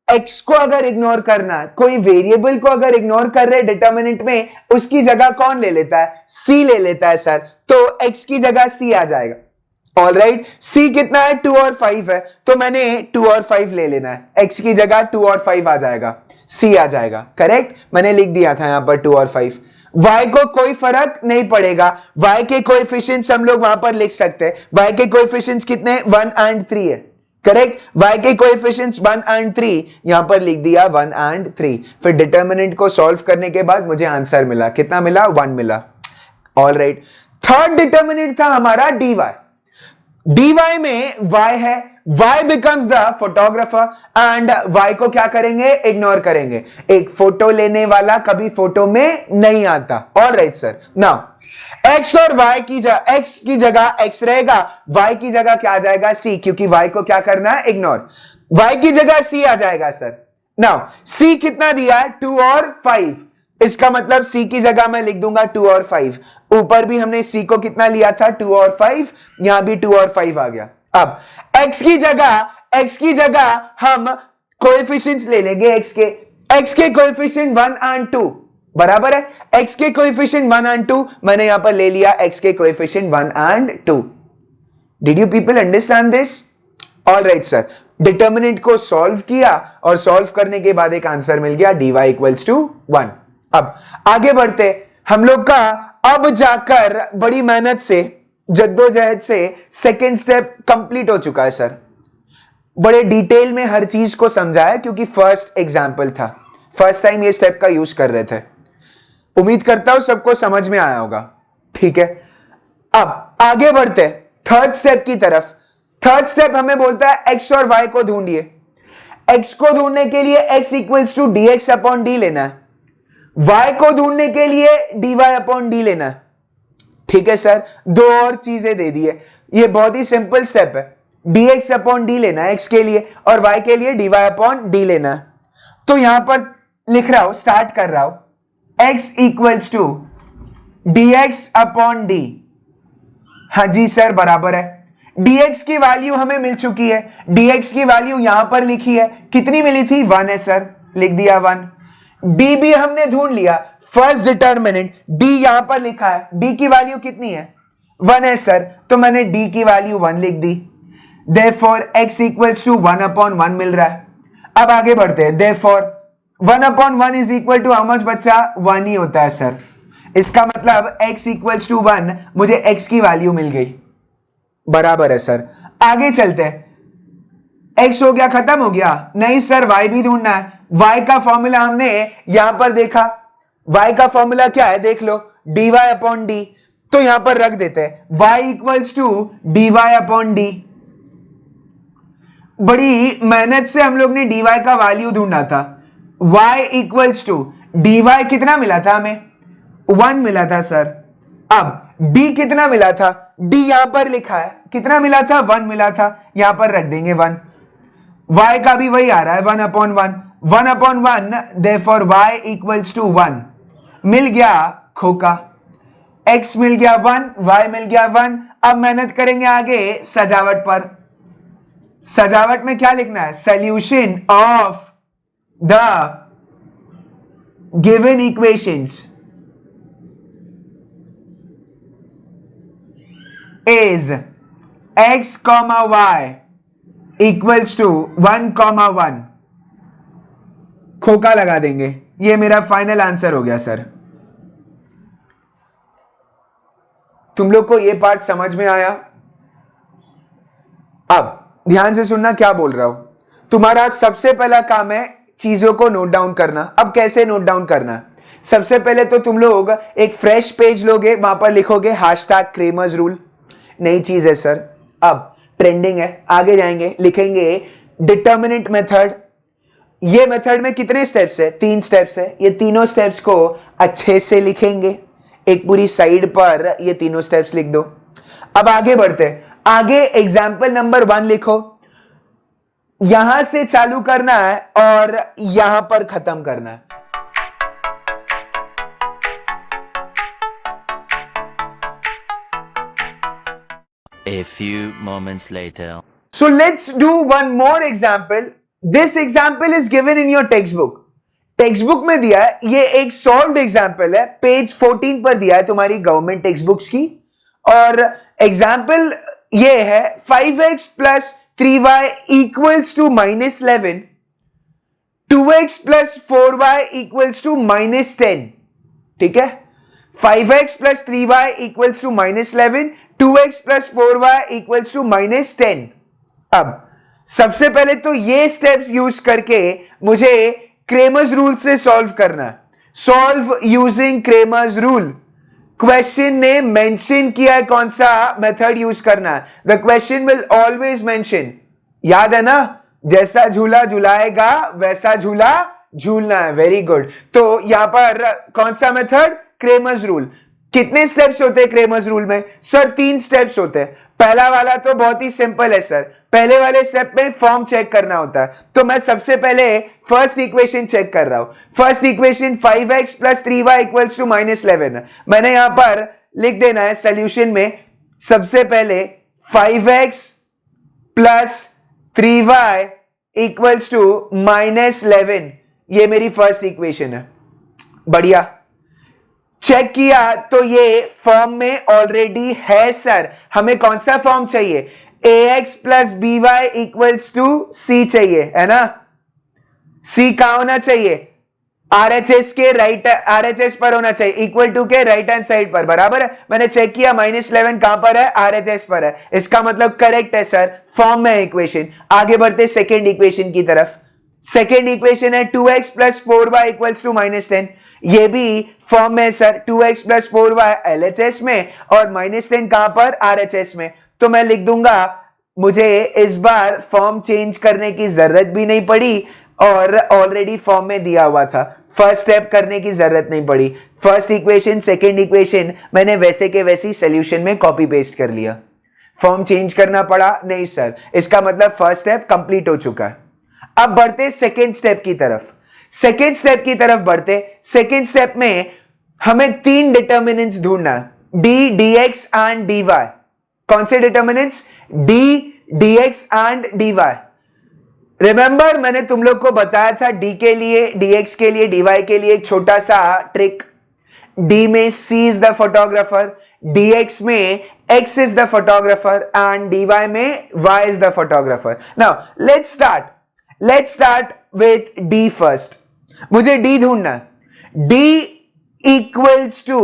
x को अगर इग्नोर करना है, कोई वेरिएबल को अगर इग्नोर कर रहे डिटर्मिनेंट में, उसकी जगह कौन ले लेता है? c ले लेता है सर। तो x की जगह c आ जाएगा। ऑल राइट, सी कितना है 2 और 5 है, तो मैंने 2 और 5 ले लेना है, x की जगह 2 और 5 आ जाएगा, c आ जाएगा, करेक्ट, मैंने लिख दिया था यहां पर 2 और 5। y को कोई फर्क नहीं पड़ेगा, y के कोएफिशिएंट्स हम लोग वहां पर लिख सकते हैं, y के कोएफिशिएंट्स कितने 1 एंड 3 है, करेक्ट, y के कोएफिशिएंट्स 1 एंड 3, यहां पर लिख दिया 1 एंड 3। फिर डिटर्मिनेंट को सॉल्व करने के बाद मुझे आंसर मिला, कितना मिला 1 मिला। ऑल राइट, थर्ड डिटर्मिनेंट था हमारा dy, dy में y है, y becomes the photographer and y को क्या करेंगे इग्नोर करेंगे, एक फोटो लेने वाला कभी फोटो में नहीं आता। All right sir, now x और y की जगह x की जगह x रहेगा, y की जगह क्या आ जाएगा c, क्योंकि y को क्या करना है इग्नोर, y की जगह c आ जाएगा सर। नाउ c कितना दिया है 2 और 5, इसका मतलब c की जगह मैं लिख दूंगा 2 और 5, ऊपर भी हमने c को कितना लिया था 2 और 5, यहां भी 2 और 5 आ गया। अब x की जगह हम कोएफिशिएंट्स ले लेंगे x के कोएफिशिएंट 1 एंड 2 बराबर है, x के कोएफिशिएंट 1 एंड 2, मैंने यहां पर ले लिया x के coefficient 1 and 2। Did you people understand this? All right sir, determinant को सॉल्व किया और सॉल्व करने के बाद एक आंसर मिल गया dy इक्वल्स टू 1। अब आगे बढ़ते, हम लोग का अब जाकर बड़ी मेहनत से जद्दोजहद से सेकेंड स्टेप कंप्लीट हो चुका है सर, बड़े डिटेल में हर चीज को समझाया क्योंकि फर्स्ट एग्जाम्पल था, फर्स्ट टाइम ये स्टेप का यूज कर रहे थे, उम्मीद करता हूं सबको समझ में आया होगा, ठीक है। अब आगे बढ़ते थर्ड स्टेप की तरफ। थर्ड स्टेप हमें बोलता है x और y को ढूंढिए, x को ढूंढने के लिए x equals to dx upon D लेना है, y को ढूंढने के लिए dy अपॉन डी लेना है, ठीक है सर, दो और चीजें दे दी है, ये बहुत ही सिंपल स्टेप है, dx अपॉन डी लेना है x के लिए और y के लिए dy अपॉन डी लेना है। तो यहां पर लिख रहा हूं, स्टार्ट कर रहा हूं, x equals to dx upon D, हाँ जी सर बराबर है, dx की वैल्यू हमें मिल चुकी है, dx की वैल्यू यहां पर लिखी है, कितनी मिली थी 1 है सर, लिख दिया 1। d भी हमने ढूंढ लिया, फर्स्ट डिटर्मिनेंट d यहां पर लिखा है, d की वैल्यू कितनी है 1 है सर, तो मैंने d की वैल्यू 1 लिख दी, therefore x equals to 1 upon 1 मिल रहा है। अब आगे बढ़ते हैं, therefore 1 upon 1 is equal to how much बच्चा 1 ही होता है सर, इसका मतलब x इक्वल्स टू 1, मुझे x की वैल्यू मिल गई, बराबर है सर। आगे चलते हैं, x हो गया खत्म हो गया, नहीं सर y भी ढूंढना है, y का फॉर्मूला हमने यहां पर देखा, y का फॉर्मूला क्या है देख लो, dy अपॉन डी, तो यहां पर रख देते हैं y equals to dy upon D. बड़ी मेहनत से हम लोग ने dy का वैल्यू ढूंढा था, y इक्वल्स टू dy कितना मिला था हमें 1 मिला था सर। अब d कितना मिला था, d यहां पर लिखा है, कितना मिला था 1 मिला था, यहां पर रख देंगे 1, y का भी वही आ रहा है 1 upon 1, 1 upon 1, therefore y equals to 1, मिल गया खोका, x मिल गया 1, y मिल गया 1। अब मेहनत करेंगे आगे सजावट पर, सजावट में क्या लिखना है, solution of the given equations is x comma y equals to 1 comma 1, खोका लगा देंगे, ये मेरा फाइनल आंसर हो गया सर। तुम लोग को ये पार्ट समझ में आया? अब ध्यान से सुनना क्या बोल रहा हूं, तुम्हारा सबसे पहला काम है चीजों को नोट डाउन करना। अब कैसे नोट डाउन करना, सबसे पहले तो तुम लोग एक फ्रेश पेज लोगे, वहां पर लिखोगे हैशटैग क्रेमर्स रूल, नई चीज है सर, अब ट्रेंडिंग है, आगे जाएंगे लिखेंगे डिटर्मिनेंट मेथड। ये मेथड में कितने स्टेप्स है, 3 स्टेप्स है, ये तीनों स्टेप्स को अच्छे से लिखेंगे, एक पूरी साइड पर ये तीनों स्टेप्स लिख दो। अब आगे बढ़ते, आगे एग्जाम्पल नंबर 1 लिखो, यहां से चालू करना है और यहां पर खत्म करना है। A few moments later. So let's do one more example. This example is given in your textbook. Textbook में दिया है, ये एक सॉल्व्ड एग्जाम्पल है, पेज 14 पर दिया है तुम्हारी गवर्नमेंट टेक्स्ट बुक्स की, और एग्जाम्पल ये है 5x plus 3y equals to -11, 2x plus 4y equals to -10. ठीक है, 5x plus 3y equals to -11, 2x plus 4y equals to -10. अब सबसे पहले तो ये स्टेप्स यूज करके मुझे क्रेमर्स रूल से सॉल्व करना है. Solve using Cramer's rule. Question ने मेंशन किया है कौन सा मेथड यूज करना है. The question will always mention, याद है ना, जैसा झूला झुलाएगा वैसा झूला झूलना है. Very good. तो यहां पर कौन सा मेथड? Cramer's rule. कितने स्टेप्स होते हैं क्रेमर्स रूल में? सर 3 स्टेप्स होते हैं. पहला वाला तो बहुत ही सिंपल है सर. पहले वाले स्टेप में फॉर्म चेक करना होता है. तो मैं सबसे पहले फर्स्ट इक्वेशन चेक कर रहा हूं. First equation 5x plus 3y equals to -11. मैंने यहां पर लिख देना है सॉल्यूशन में सबसे पहले 5x plus 3y equals to -11. ये मेरी फर्स्ट इक्वेशन है. बढ़िया. चेक किया तो ये फॉर्म में ऑलरेडी है सर. हमें कौन सा फॉर्म चाहिए? ax plus by equals to c चाहिए, है ना. c कहां होना चाहिए? RHS के राइट, RHS पर होना चाहिए, इक्वल टू के राइट हैंड साइड पर. बराबर है. मैंने चेक किया -11 कहां पर है? RHS पर है. इसका मतलब करेक्ट है सर. फॉर्म में इक्वेशन. आगे बढ़ते सेकेंड इक्वेशन की तरफ. सेकेंड इक्वेशन है 2x plus 4y equals to -10. ये भी फॉर्म में sir. 2x plus 4y LHS में और -10 कहां पर? RHS में. तो मैं लिख दूंगा, मुझे इस बार फॉर्म चेंज करने की जरूरत भी नहीं पड़ी और ऑलरेडी फॉर्म में दिया हुआ था. फर्स्ट स्टेप करने की जरूरत नहीं पड़ी. फर्स्ट इक्वेशन सेकेंड इक्वेशन मैंने वैसे के वैसी सॉल्यूशन में कॉपी पेस्ट कर लिया. फॉर्म चेंज करना पड़ा नहीं सर. इसका मतलब फर्स्ट स्टेप कंप्लीट हो चुका है. अब बढ़ते सेकेंड स्टेप की तरफ. सेकेंड स्टेप की तरफ बढ़ते. सेकेंड स्टेप में हमें 3 डिटर्मिनेंट्स ढूंढना है. d, dx and dy. कौन से determinants? d, dx and dy. Remember मैंने तुम लोग को बताया था d के लिए, dx के लिए, dy के लिए एक छोटा सा ट्रिक. d में c is the photographer, dx में x is the photographer and dy में y is the photographer. Now let's start with d first. मुझे d ढूंढना है. d इक्वल्स टू,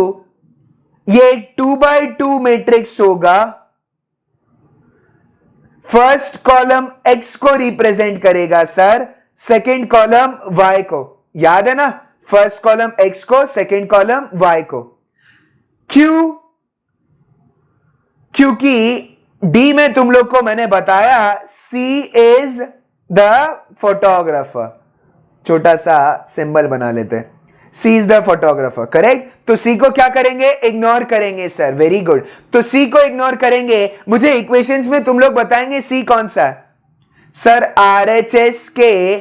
ये 2x2 मैट्रिक्स होगा. फर्स्ट कॉलम x को represent करेगा sir, second column y को. याद है ना, फर्स्ट कॉलम x को, सेकेंड कॉलम y को. क्योंकि d में तुम लोग को मैंने बताया c इज द फोटोग्राफर. छोटा सा सिंबल बना लेते हैं. C is the photographer. Correct. तो C को क्या करेंगे? इग्नोर करेंगे सर. Very good. तो C को इग्नोर करेंगे. मुझे इक्वेशंस में तुम लोग बताएंगे C कौन सा है? सर RHS के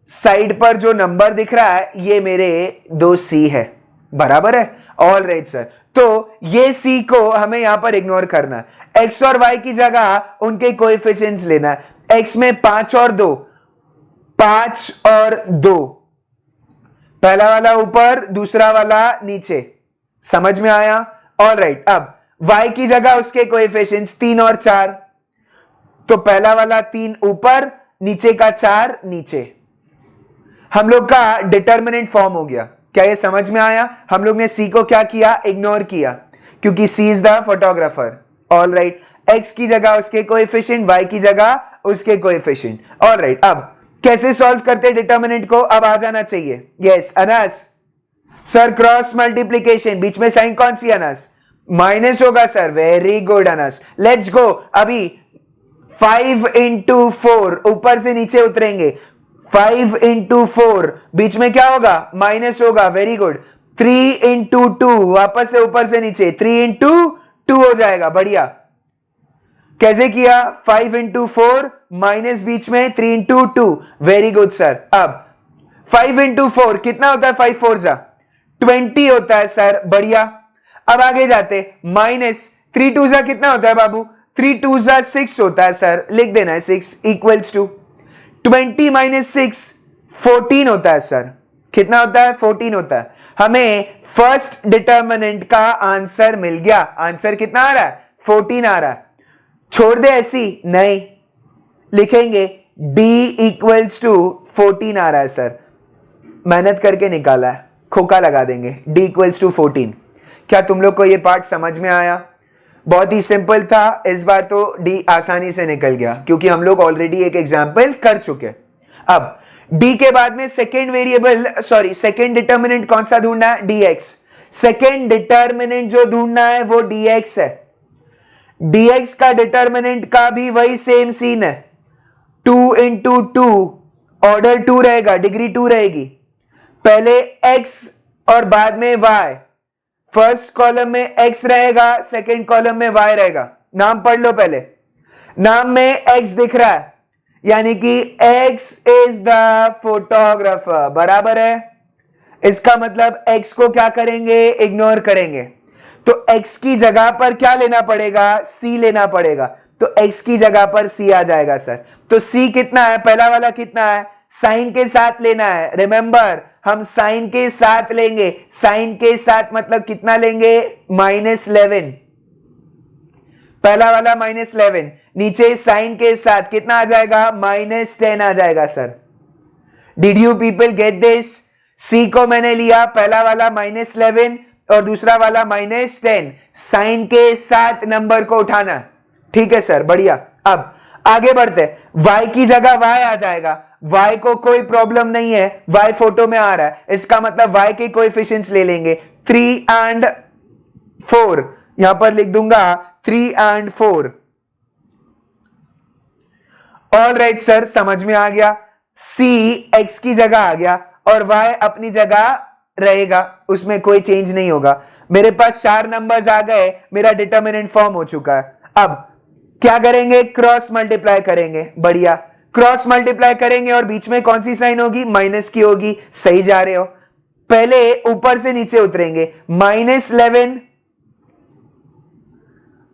साइड पर जो नंबर दिख रहा है ये मेरे 2C है. बराबर है. All right sir. तो ये C को हमें यहां पर इग्नोर करना है. X और Y की जगह उनके कोएफिशिएंट्स लेना है. X में 5 और 2, 5 और 2. पहला वाला ऊपर, दूसरा वाला नीचे. समझ में आया? All right. अब y की जगह उसके कोएफिशिएंट्स 3 और 4. तो पहला वाला 3 ऊपर, नीचे का 4 नीचे. हम लोग का डिटर्मिनेंट फॉर्म हो गया. क्या ये समझ में आया? हम लोग ने c को क्या किया? इग्नोर किया, क्योंकि c is the photographer. All right. x की जगह उसके कोएफिशिएंट, y की जगह उसके कोएफिशिएंट. All right. अब कैसे सॉल्व करते डिटर्मिनेंट को? अब आ जाना चाहिए. Yes Anas sir. Cross multiplication. बीच में साइन कौन सी अनस? माइनस होगा sir. Very good Anas. Let's go. अभी 5 इंटू 4 ऊपर से नीचे उतरेंगे. 5 इंटू 4 बीच में क्या होगा? माइनस होगा. Very good. 3 इंटू 2 वापस से ऊपर से नीचे 3 इंटू 2 हो जाएगा. बढ़िया. कैसे किया? 5 इंटू 4 माइनस बीच में 3 इंटू 2. Very good sir. अब 5 इंटू 4 कितना होता है? 5 4 जा 20 होता है सर. बढ़िया. अब आगे जाते. माइनस 3 2 जा कितना होता है बाबू? 3 2 जा 6 होता है सर. लिख देना है 6 इक्वल्स टू 20 माइनस 6 14 होता है सर. कितना होता है? 14 होता है. हमें फर्स्ट डिटर्मिनेंट का आंसर मिल गया। आंसर कितना आ रहा है? 14 आ रहा है। छोड़ दे ऐसी? नहीं, लिखेंगे d इक्वल्स टू 14 आ रहा है सर। मेहनत करके निकाला है, खोका लगा देंगे। d equals to 14। क्या तुम लोग को ये पार्ट समझ में आया? बहुत ही सिंपल था, इस बार तो d आसानी से निकल गया क्योंकि हम लोग ऑलरेडी एक एग्जाम्पल कर चुके। अब d के बाद में सेकेंड डिटर्मिनेंट कौन सा ढूंढना है? dx। सेकेंड डिटर्मिनेंट जो ढूंढना है वो dx है। dx का डिटर्मिनेंट का भी वही सेम सीन है, 2 इंटू 2, ऑर्डर 2 रहेगा, डिग्री 2 रहेगी। पहले x और बाद में y। फर्स्ट कॉलम में x रहेगा, सेकेंड कॉलम में y रहेगा। नाम पढ़ लो पहले। नाम में x दिख रहा है, यानी कि x इज द फोटोग्राफर, बराबर है। इसका मतलब x को क्या करेंगे? इग्नोर करेंगे। तो x की जगह पर क्या लेना पड़ेगा? c लेना पड़ेगा। तो x की जगह पर c आ जाएगा सर। तो c कितना है? पहला वाला कितना है? साइन के साथ लेना है। रिमेंबर, हम साइन के साथ लेंगे। साइन के साथ मतलब कितना लेंगे? -11। पहला वाला -11, नीचे साइन के साथ कितना आ जाएगा? -10 आ जाएगा sir. Did you people get this? C को मैंने लिया, पहला वाला -11 और दूसरा वाला -10। साइन के साथ नंबर को उठाना। ठीक है सर, बढ़िया। अब आगे बढ़ते, y की जगह y आ जाएगा। y को कोई प्रॉब्लम नहीं है, y फोटो में आ रहा है। इसका मतलब y के कोएफिशिएंट्स ले लेंगे, 3 and 4। यहां पर लिख दूंगा 3 and 4। ऑल राइट सर, समझ में आ गया। c x की जगह आ गया और y अपनी जगह रहेगा, उसमें कोई चेंज नहीं होगा। मेरे पास 4 नंबर्स आ गए, मेरा डिटर्मिनेंट फॉर्म हो चुका है। अब क्या करेंगे? क्रॉस मल्टीप्लाई करेंगे। बढ़िया, क्रॉस मल्टीप्लाई करेंगे और बीच में कौन सी साइन होगी? माइनस की होगी। सही जा रहे हो। पहले ऊपर से नीचे उतरेंगे। -11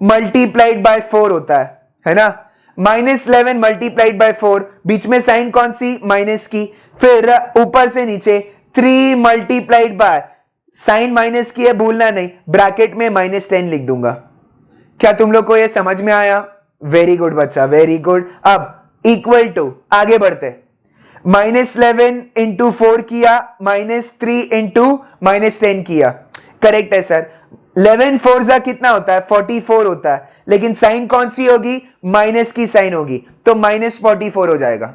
मल्टीप्लाइड बाय 4 होता है ना? -11 मल्टीप्लाइड बाय 4, बीच में साइन कौन सी? माइनस की। फिर ऊपर से नीचे 3 मल्टीप्लाइड बाय, साइन माइनस की है, भूलना नहीं, ब्रैकेट में -10 लिख दूंगा। क्या तुम लोग को यह समझ में आया? वेरी गुड बच्चा, वेरी गुड। अब इक्वल टू, आगे बढ़ते। -11 इंटू 4 किया, -3 इंटू -10 किया। करेक्ट है सर। 11 4 जा कितना होता है? 44 होता है, लेकिन साइन कौन सी होगी? माइनस की साइन होगी, तो -44 हो जाएगा।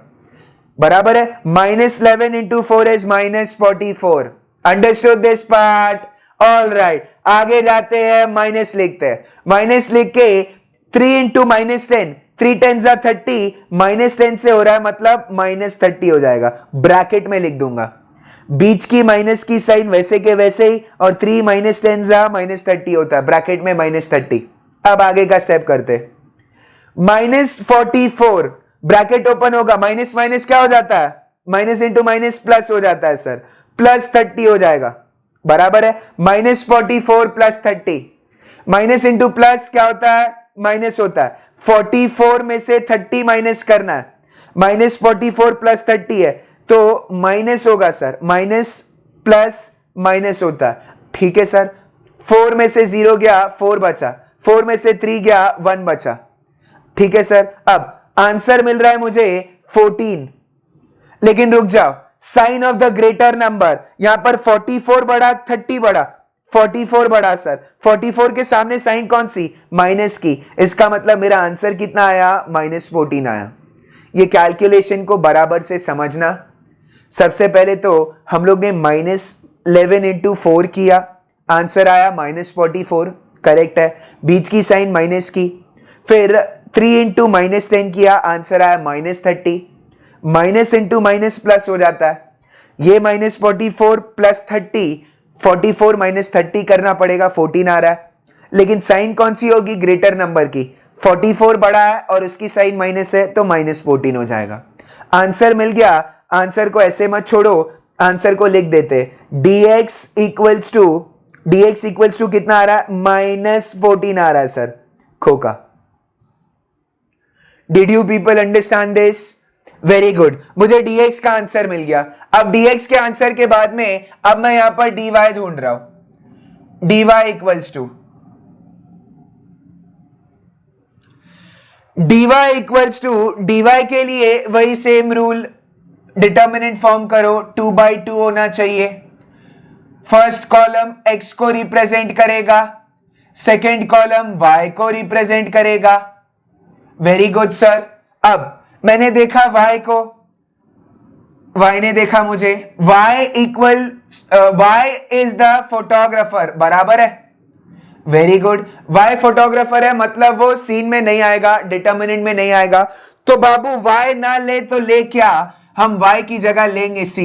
बराबर है। -11 into 4 is -44। Understood this part? All right, आगे जाते हैं, माइनस लिखते हैं। माइनस लिख के 3 इंटू -10, 3 10 जा 30, -10 से हो रहा है मतलब -30 हो जाएगा। ब्रैकेट में लिख दूंगा, बीच की माइनस की साइन वैसे के वैसे ही, और 3 -10 जा -30 होता है, ब्रैकेट में -30। अब आगे का स्टेप करते। -44 ब्रैकेट ओपन होगा, माइनस माइनस क्या हो जाता है? माइनस इंटू माइनस प्लस हो जाता है सर, +30 हो जाएगा। बराबर है। -44 + 30, माइनस इंटू प्लस क्या होता है? माइनस होता है। 44 में से 30 माइनस करना है। -44 + 30 है तो माइनस होगा सर, माइनस प्लस माइनस होता है। ठीक है सर। 4 में से 0 गया, 4 बचा। 4 में से 3 गया, 1 बचा। ठीक है सर। अब आंसर मिल रहा है मुझे 14। लेकिन रुक जाओ, sign of the greater number, यहां पर 44 बड़ा 30 बड़ा, 44 बड़ा सर। 44 के सामने साइन कौन सी? माइनस की। इसका मतलब मेरा आंसर कितना आया? -14 आया। ये कैलकुलेशन को बराबर से समझना। सबसे पहले तो हम लोग ने -11 इंटू 4 किया, आंसर आया -44। करेक्ट है। बीच की साइन माइनस की। फिर 3 इंटू -10 किया, आंसर आया -30। माइनस इंटू माइनस प्लस हो जाता है। ये -44 + 30, 44 - 30 करना पड़ेगा, 14 आ रहा है। लेकिन साइन कौन सी होगी? ग्रेटर नंबर की। 44 बड़ा है और उसकी साइन माइनस है तो -14 हो जाएगा। आंसर मिल गया। आंसर को ऐसे मत छोड़ो, आंसर को लिख देते। dx इक्वल्स टू कितना आ रहा है? -14 आ रहा है सर। खोका। Did you people understand this? Very good, मुझे dx का आंसर मिल गया। अब dx के आंसर के बाद में अब मैं यहां पर dy ढूंढ रहा हूं। dy इक्वल्स टू dy के लिए वही सेम रूल, डिटर्मिनेंट फॉर्म करो, 2/2 होना चाहिए। फर्स्ट कॉलम x को रिप्रेजेंट करेगा, सेकेंड कॉलम y को रिप्रेजेंट करेगा। Very good sir. अब मैंने देखा y को, y ने देखा मुझे, y इज द फोटोग्राफर, बराबर है। वेरी गुड, y फोटोग्राफर है मतलब वो सीन में नहीं आएगा, डिटर्मिनेंट में नहीं आएगा। तो बाबू y ना ले तो ले क्या, हम y की जगह लेंगे c,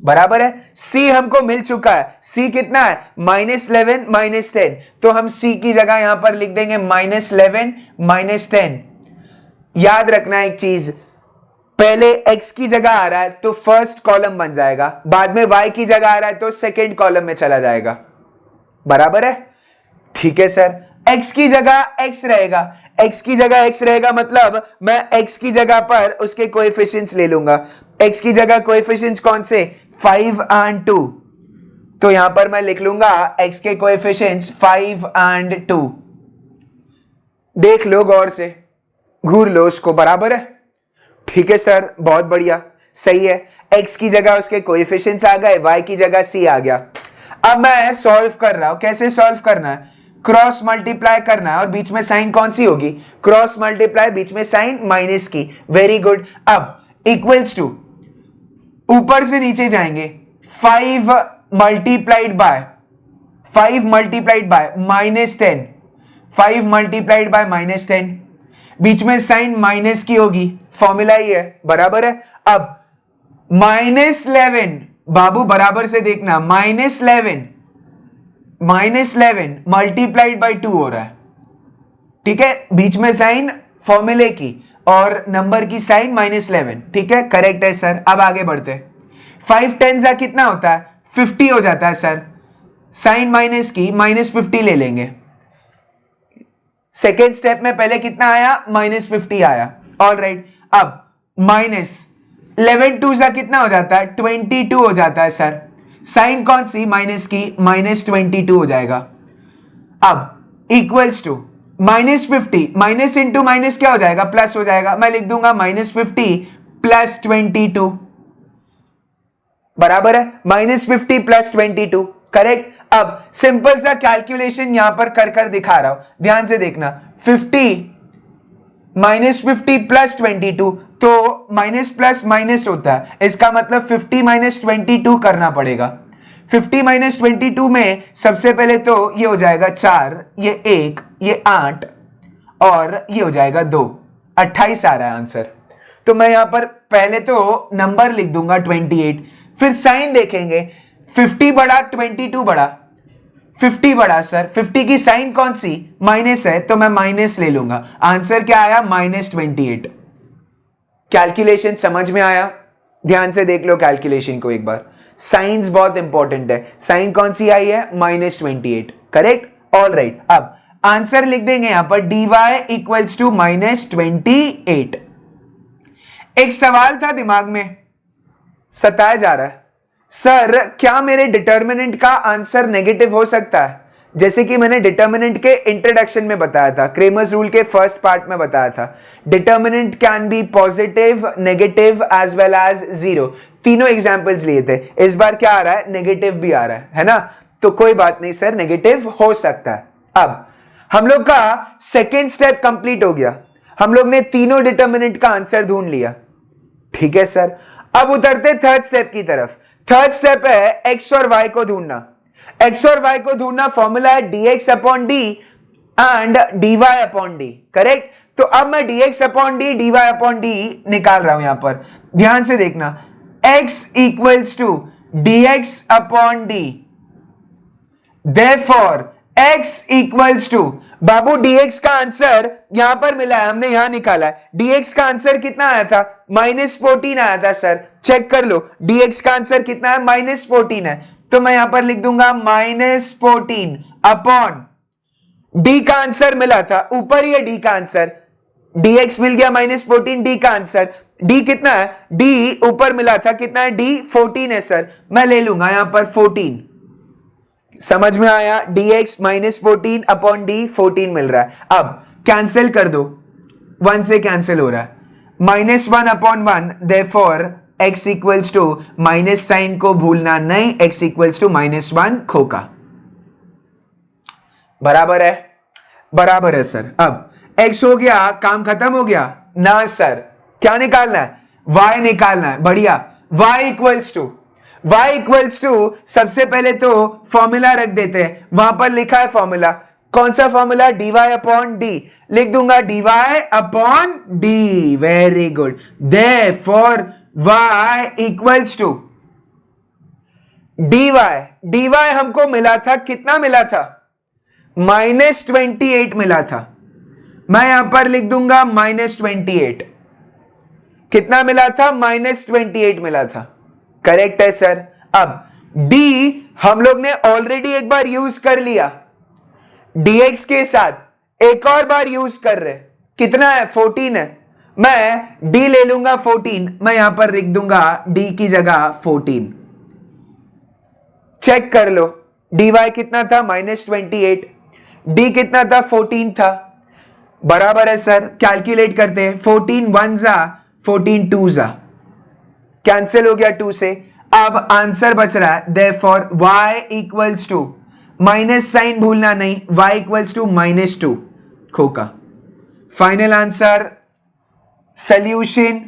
बराबर है। c हमको मिल चुका है, c कितना है, -11 -10, तो हम c की जगह यहां पर लिख देंगे -11 -10। याद रखना एक चीज, पहले x की जगह आ रहा है तो फर्स्ट कॉलम बन जाएगा, बाद में y की जगह आ रहा है तो सेकेंड कॉलम में चला जाएगा, बराबर है। ठीक है सर, x की जगह x रहेगा, x की जगह x रहेगा मतलब मैं x की जगह पर उसके कोएफिशिएंट्स ले लूंगा। x की जगह कोएफिशिएंट्स कौन से, 5 और 2, तो यहां पर मैं लिख लूंगा x के कोएफिशिएंट्स 5 और 2। देख लो गौर से, घूर लो उसको, बराबर है। ठीक है सर, बहुत बढ़िया, सही है। x की जगह उसके कोएफिशिएंट्स आ गए, y की जगह c आ गया। अब मैं सॉल्व कर रहा हूं, कैसे सॉल्व करना है, क्रॉस मल्टीप्लाई करना है, और बीच में साइन कौन सी होगी, क्रॉस मल्टीप्लाई, बीच में साइन माइनस की। Very good. अब इक्वल्स टू, ऊपर से नीचे जाएंगे, 5 मल्टीप्लाइड बाय -10, 5 मल्टीप्लाइड बाय -10, बीच में साइन माइनस की होगी, फॉर्मूला ही है, बराबर है। अब -11 बाबू बराबर से देखना, -11 मल्टीप्लाइड बाय 2 हो रहा है, ठीक है, बीच में साइन फॉर्मूले की और नंबर की साइन -11, ठीक है, करेक्ट है सर। अब आगे बढ़ते, 5 10 जा कितना होता है, 50 हो जाता है सर, साइन माइनस की -50 ले लेंगे। सेकेंड स्टेप में पहले कितना आया, -50 आया, ऑल राइट। अब -11 2 जा कितना हो जाता है, 22 हो जाता है सर, साइन कौन सी, माइनस की, -22 हो जाएगा। अब equals to -50, minus into minus क्या हो जाएगा, प्लस हो जाएगा, मैं लिख दूंगा -50 प्लस 22, बराबर है, -50 प्लस 22, करेक्ट। अब सिंपल सा कैलकुलेशन यहां पर कर दिखा रहा हूं, ध्यान से देखना, 50 -50 प्लस 22, तो माइनस प्लस माइनस होता है, इसका मतलब 50 - 22 करना पड़ेगा। 50 - 22 में सबसे पहले तो ये हो जाएगा 4, ये 1, ये 8 और ये हो जाएगा 2, 28 आ रहा है आंसर। तो मैं यहां पर पहले तो नंबर लिख दूंगा 28, फिर साइन देखेंगे, 50 बड़ा 22 बड़ा, 50 बड़ा सर, 50 की साइन कौन सी, माइनस है, तो मैं माइनस ले लूंगा, आंसर क्या आया, -28। कैलकुलेशन समझ में आया, ध्यान से देख लो कैलकुलेशन को एक बार, साइंस बहुत इंपॉर्टेंट है, साइन कौन सी आई है, -28, करेक्ट, ऑल राइट। अब आंसर लिख देंगे यहां पर, dy इक्वल्स टू -28। एक सवाल था दिमाग में, सताया जा रहा है, सर क्या मेरे डिटर्मिनेंट का आंसर नेगेटिव हो सकता है, जैसे कि मैंने डिटर्मिनेंट के इंट्रोडक्शन में बताया था, क्रेमर्स रूल के फर्स्ट पार्ट में बताया था, determinant can be positive, negative as well as zero, तीनों एग्जांपल्स लिए थे। इस बार क्या आ रहा है, नेगेटिव भी आ रहा है ना, तो कोई बात नहीं सर, नेगेटिव हो सकता है। अब हम लोग का सेकेंड स्टेप कंप्लीट हो गया, हम लोग ने तीनों डिटर्मिनेंट का आंसर ढूंढ लिया, ठीक है सर। अब उतरते थर्ड स्टेप की तरफ। थर्ड स्टेप है x और y को ढूंढना, x और y को ढूंढना, फॉर्मूला है dx upon d and dy upon d, correct. तो अब मैं dx upon d, dy upon d निकाल रहा हूं यहां पर, ध्यान से देखना, x equals to dx upon d, therefore x equals to, बाबू dx का आंसर यहां पर मिला है, हमने यहां निकाला है, dx का आंसर कितना आया था, -14 आया था सर, चेक कर लो, dx का आंसर कितना है, -14 है, तो मैं यहां पर लिख दूंगा -14 अपॉन, d का आंसर मिला था, ऊपर ही है d का आंसर, dx मिल गया -14, d का आंसर, डी कितना है, डी ऊपर मिला था, कितना है डी 14 है सर, मैं ले लूंगा यहां पर 14, समझ में आया, dx माइनस 14 अपॉन डी 14 मिल रहा है। अब कैंसिल कर दो, 1 से कैंसिल हो रहा है, -1 upon 1, therefore x equals to, minus sign को भूलना नहीं, x इक्वल्स टू -1 खोका, बराबर है, बराबर है सर। अब x हो गया, काम खत्म हो गया ना सर, क्या निकालना है, y निकालना है, बढ़िया, y इक्वल्स टू सबसे पहले तो फॉर्मूला रख देते हैं, वहां पर लिखा है फॉर्मूला, कौन सा फॉर्मूला, dy अपॉन डी, लिख दूंगा dy upon D, very good, therefore y equals to dy हमको मिला था, कितना मिला था, -28 मिला था, मैं यहां पर लिख दूंगा -28, कितना मिला था, -28 मिला था, करेक्ट है सर। अब d हम लोग ने ऑलरेडी एक बार यूज कर लिया, dx के साथ एक और बार यूज कर रहे, कितना है 14 है, मैं d ले लूंगा 14, मैं यहां पर लिख दूंगा d की जगह 14, चेक कर लो, dy कितना था -28, d कितना था 14 था, बराबर है सर, कैलकुलेट करते हैं, 14 1 जा 14 2 जा, कैंसिल हो गया 2 से, अब आंसर बच रहा है, therefore y equals to, minus sign भूलना नहीं, y इक्वल्स टू -2 खोका, final answer, solution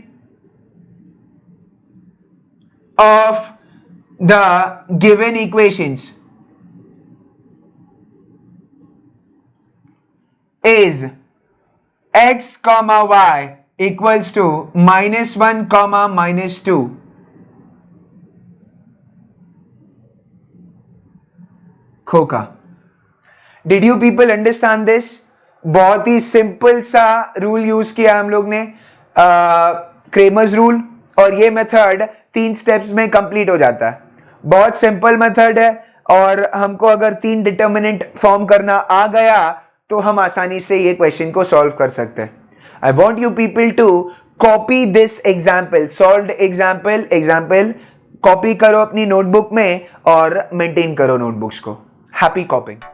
of the given equations is x comma y equals to -1 comma -2, खोका। Did you people understand this? बहुत ही सिंपल सा रूल यूज किया हम लोग ने, क्रेमर्स रूल, और ये मेथड 3 स्टेप्स में कंप्लीट हो जाता है, बहुत सिंपल मेथड है, और हमको अगर 3 डिटर्मिनेंट फॉर्म करना आ गया तो हम आसानी से ये क्वेश्चन को सॉल्व कर सकते हैं। I want you people to copy this example, solved example copy करो अपनी नोटबुक में और मेंटेन करो नोटबुक्स को। हैप्पी कॉपिंग।